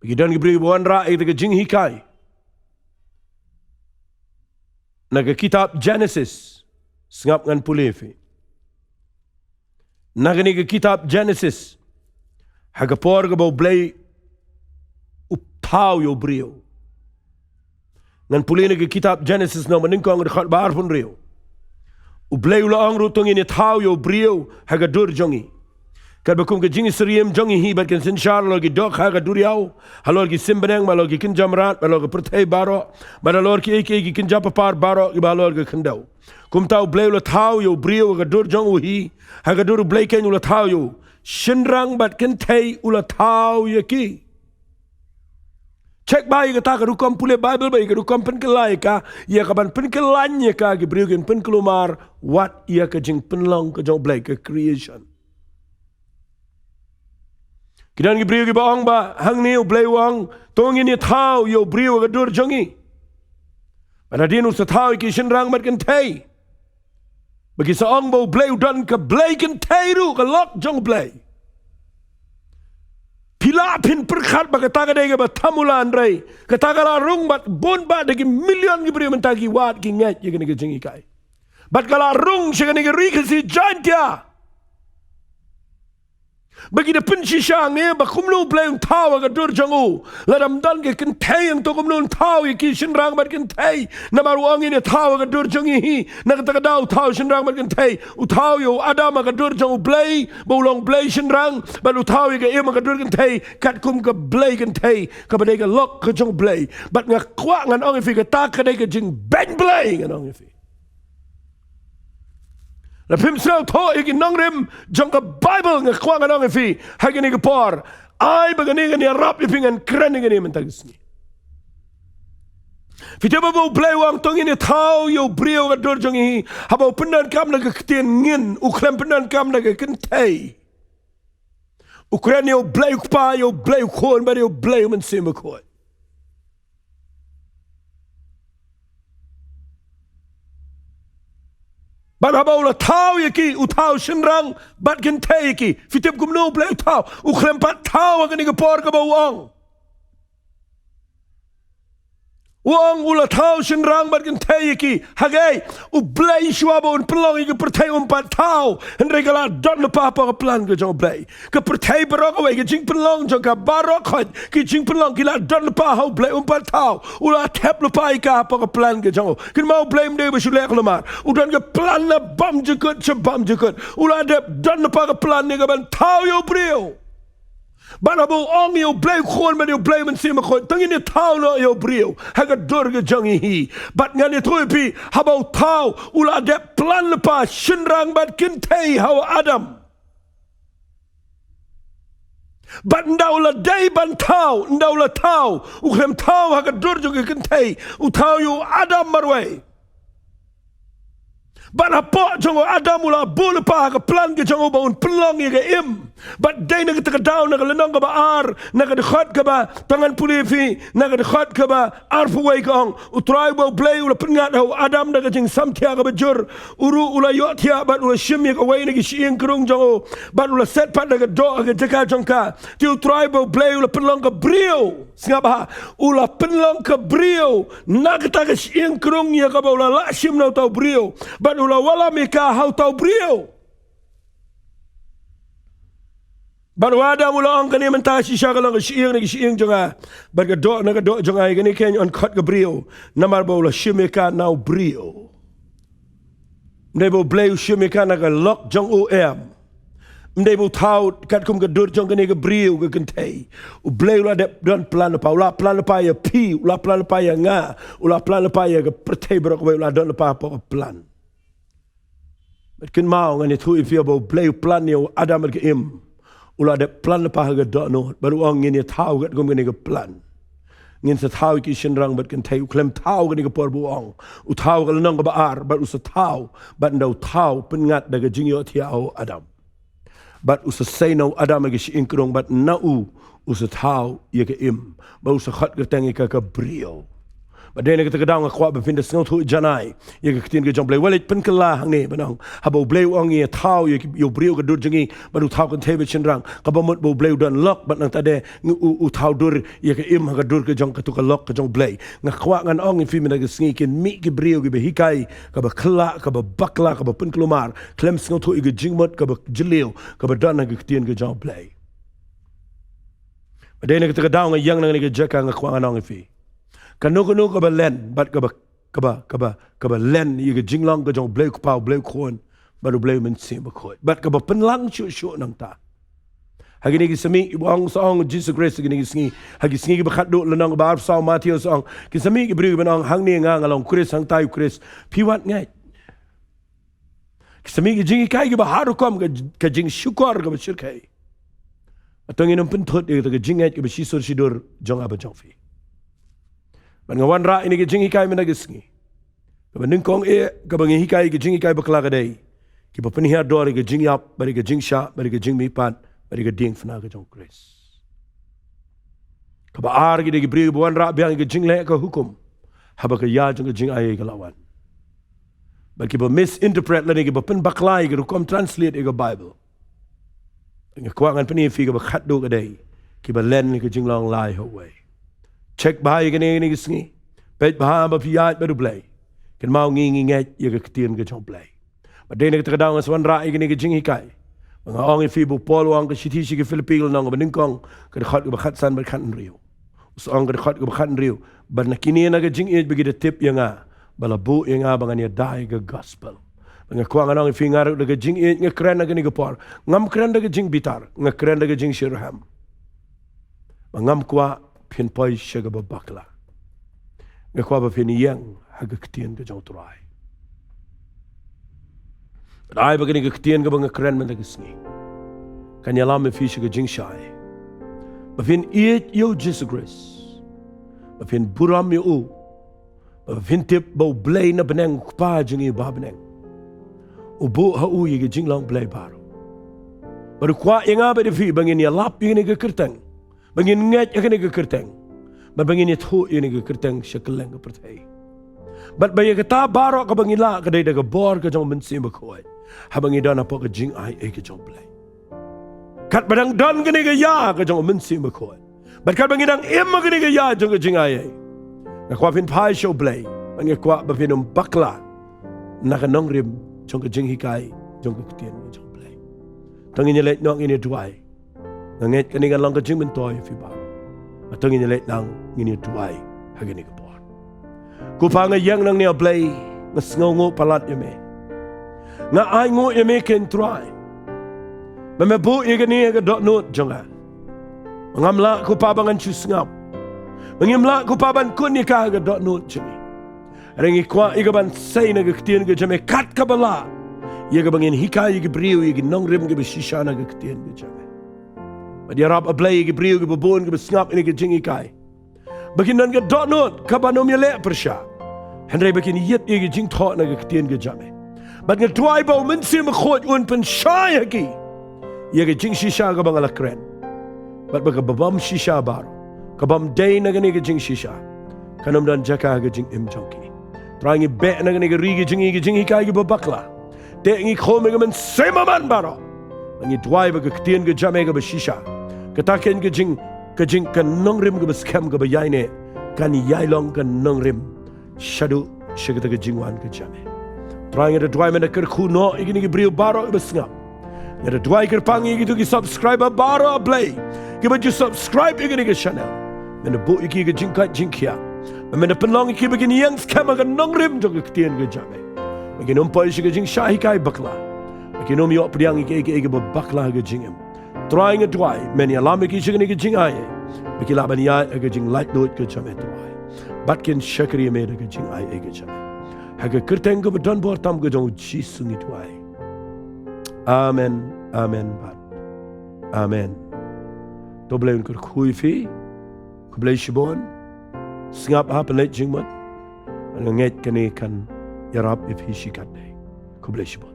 bagi dan gibri buan ra ite ke jing hikai naga kitab Genesis singap ngan pulefi naga ni ke kitab Genesis haga por ga bo blai uptau yo brio ngan pulene ke kitab Genesis no maningkong khat bar pun rio ubleu la ang rutong ini tau yo brio haga dur jongi kad bakum ke jingi seriem jongi hi bat kan sin shar lo gi dok haga dur yau halor gi simbeneng malo gi kin jamrat malo gi pertai baro balor ki ek kin japa par baro gi balor gi khandau kum tau bleu la tau yo brio haga dur jong hi haga dur blei ken la tau yo shinrang bat ken thei ula tau ye ki check ba ka ta rukom pule bible ba ka rukom pen kelai ka ia ka ban pen kelanya ka gi brigen pen kelumar what ia ka jing pen long ka jong blai ka creation kidan gi briu gi baong ba hang ni blai wang tong ini thau yo briu ga dur jongi ana dinu sa thau ki shin rang mat kan thai bagi sa ong bo blai don ka blai kan thai ru ka lok jong blai pila pin perkhat ba kata ga dege ba thamulan rai kata ga rung bat bon ba de million gi bri mentagi wat gi ngat ye gi jingi kai bat kala rung se gi ri si jantia bagi de pin shisha nge ba kumlu bleng thaw ga dur jangu la dam dan ge kin thai ang to kumlu thaw ki shin rang bat kin thai na mar wang ni thaw ga dur jangi hi na ta ga daw thaw shin rang bat kin thai u thaw yo adam ga dur jangu blei bo long blei shin rang ba u thaw ga em ga dur kin thai kat kum ga blei kin thai ka ba de ga lok ga jong blei bat nga kwa ngan ong fi ga ta ka de ga jing ben blei ngan ong fi la pim sel tho ik nong rim jong ka bible nga kwa nga nong fi ha ga ni ga por ai ba ga ni ga ni rap i pingan kren ga ni men tagisni fi te ba bo blai wang tong ini thau yo brio ga dor jong hi ha ba penan kam na ga ktien ngin u klem penan kam na ga kin thai ukren yo blai pa yo blai khon ba yo blai men sim ko bat haba ula tau yaki u tau shinrang bat kin te yaki fitip kum no bleu tau u khlem pat tau ga ni ga por ga bawang Uang ula tau senrang bat kan tei ki hagai u blai shwabo un pelong i ke pertai umpat tau henry kala dot lepa apa ke plan ke jong blai ke pertai barok away ke jing pelong jong ka barok hot ke jing pelong kila dot lepa hau blai umpat tau ula tap lepa i ka apa ke plan ke jong kin mau blame de besulek lemar udan ke plan na bam jekut sebam jekut ula de dot lepa ke plan ni ke ban tau yo brio Banabu ong yo blay khon man yo blay man sima khon tangin ni tau no yo brio haga durga jangi hi bat ngani thui pi habau tau ula de plan lepa shinrang bat kin tei how Adam bat ndaula day ban tau ndaula tau u khem tau haga durga kin tei u tau yo Adam marway But apa jango Adam ula bol pa ka plan ke jango ba un pelong ye ke im. But day na ka down na lenong ka ba ar na ka khot ka ba tangan pulifi na ka khot ka ba ar fu wei kong u try bo play ula pengat ho Adam na ka jing sam thia ka ba jur uru ula yo thia ba ula shim ye ka wei na ki shing krung jango ba ula set pat na ka do ka jaka jongka ti u try bo play ula pelong ka brio singaba ula pelong ka brio na ka ta ka shing krung ye ka ba ula la shim na tau brio ba ula wala mika hau tau brio. Baru ada mula ang kani mentasi siya kalang siing jonga. Baga do jonga igani kenya on cut ka brio. Namar ba ula shimika now brio. Nebo bleu shimika na ka lock jong OM. Nebo tau kat kum ka dur jong kani ka brio ka kentay. U bleu la de don plan pa ula plan pa ya pi ula plan pa ya nga ula plan pa ya ka pertay bro ka ula don pa pa plan. Kin mau ngani thu ifia bo play plan yo Adam ke im ula de plan pa ga do no baru ang ngini thau gat gum ngani ke plan ngin sa thau ki shinrang bat kan thai klem thau ngani ke por bu ong u thau ga nang ba ar bat u sa thau bat ndau thau pen ngat daga jingyo thia o Adam bat u sa say no Adam ge shin krong bat na u sa thau ye ke im ba u sa khat ga tangi ka brio Badai kita kedang aku apa pindah sengal tu janai, ia ketin ke jomblay walit penkelah hang ni benang, habau blay orang ia tahu ia yo brio kedur jengi, baru tahu kan tebe cenderang, kabamut bau blay dan lock, batang tade u tahu dur ia ke im hang kedur ke jong ketuk lock ke jong blay, ngakuak ngan orang yang film nak sengi kin mi ke brio ke behikai, kaba kelak, kaba bakla, kaba penkelumar, klem sengal tu ia jingmut, kaba jelil, kaba dan nak ketin ke jong blay. Badai kita kedang yang nang ni ke jaka ngakuak ngan orang yang film. Kanu ka ba len bat ka ba len yi ga jinglang ka jong bleu pau bleu khon baru bleu men sim ba khoi bat ka ba penlang chu nang ta hagi ni sami ibang song Jesus Christ gi ni sngi hagi sngi ba khatduh lenang ba sa Matthew song ki sami gi bru benang hang ni nga ngalong Chris hang tai Chris piwat ngai ki sami gi jingi kai gi ba haru kom ka jing syukur ka ba shirkai atong inum pen thot ge ka jingai ki ba sisur sidur jong aba jong fi Ban ngawan ra ini ke jing hikai menagisngi. Kaban ningkong kabang hikai ke jing hikai bakla kadai. Ki pa penihar dor ke jing yap, bari ke jing sha, bari ke jing mipat, bari ke ding fna ke jong Chris. Kaba ar ke de bri buan ra biang ke jing le ka hukum. Haba ke ya jong ke jing ai ke lawan. Ba ki pa misinterpret la ni ke pa pen baklai ke hukum translate ke Bible. Ngi kwangan penih fi ke ba khatduh kadai. Ki ba len ke jing long lai ho way. Check bahaya kini ni kisngi, pet bahaya bapiat baru play, kan mau ngingi ngat ia ketin ke jong play. Badai nak terkadang aswan rai kini ke jingi kai, mengaong ibu pol wang ke siti ke Filipino nang beningkong ke dekat ke bakat san berkat Rio, usang ke dekat ke bakat Rio, bernak kini nak ke jingi begitu tip yang balabu yang bangan ia dai ke gospel. Mengakuang anong ifingar ke jingi ngakren nak ni ke por, ngam kren nak ke jing bitar, ngakren nak ke jing shirham, mengam kuah pin poi shaga ba bakla ngakwa ba pin yang haga ktien ke jong trai ai ba gani ke ktien ke bang kren man ke sngi kan yalam me fi shaga jing shai ba pin it yo Jesus Christ ba pin buram yo ba pin tip ba blay na beneng pa jingi ba beneng u bu ha u ye jing long blay baro baru kwa inga ba de fi bangin ya lap ini ke kertang Bangin ngat yakni ke kerteng. Bangin it hu ini ke kerteng syakeleng ke pertai. Bat baya kata barok ke bangin la kedai daga bor ke jong mensim bakoi. Ha bangin dan apa ke jing ai ke jong play. Kat badang dan kini ke ya ke jong mensim bakoi. Bat kat bangin dang im kini ke ya jong ke jing ai. Ngakwa fin pai show blay. Ngakwa bapinum bakla. Nakanong rim. Jong ka jing hikai. Jong ka kutien ka jong blay. Tangin niya late nong ini duay. Nganget kanigan lang ka jing mentoy fi ba. Atangin niya late lang ini duay. Hagani ka bon. Kupa nga yang nang niya blay. Ngas ngongo palat yame. Nga ay ngo yame ken try. Mamabu igani ka dot note jonga. Mangamla ko pabangan chus ngap. Mangimla ko paban kun ka ga dot note jami. Rengi kwa igaban say na gaktian ga jami kat kabala. Iga bangin hika iga briu iga nong rim ga shisha na gaktian ga jami. Madirap ablay iga briu ga babon ga snap ini ga jingi kai. Baginan ga dot note kabanom ya le persha. Henry bakin yet iga jing thot na gaktian ga jami. But nga tuai ba umensi makhot un pen shay haki. Iga jing shisha ga bang alakren. But baga babam shisha baro. Kabam day na gani ga jing shisha. Kanam dan jaka ga jing im jonki. Trangi be na gani ga rigi jing hikai ga babakla. Te ngi khome ga men sema man baro. Ngi tuai ba ga ktien ga jame ga ba shisha. Kataken ga jing kan nong rim ga ba scam ga ba yaine. Kan yai long kan nong rim. Shadu shigata ga jingwan ga jame. Trangi da tuai mena ker kuno igini ga brio baro ba snap. Ngada tuai ker pangi gitu ki subscriber baro play. Kiba ju subscribe igini ga channel. Mena bu iki ga jingkat jingkia. Mena penlong iki begini yang scam ga nong rim jo ga ktien ga jame. Begini umpai shi ga jing shahi kai bakla. Begini um yo priang iki ba bakla ga jingem. Trying a tuai meni alam iki shi ga jing aye. Begini la bani ya ga jing light note ga jame tuai. Batkin shakri me ga jing aye ga jame. Haga kerteng ga don bor tam ga jong jisungi tuai. Amen. Amen. Amen. Doble un ker kui fi. Kublay shibon. Singap ha pelet jingmat. Nganget kani kan yarap if hi shikat day. Kublay shibon.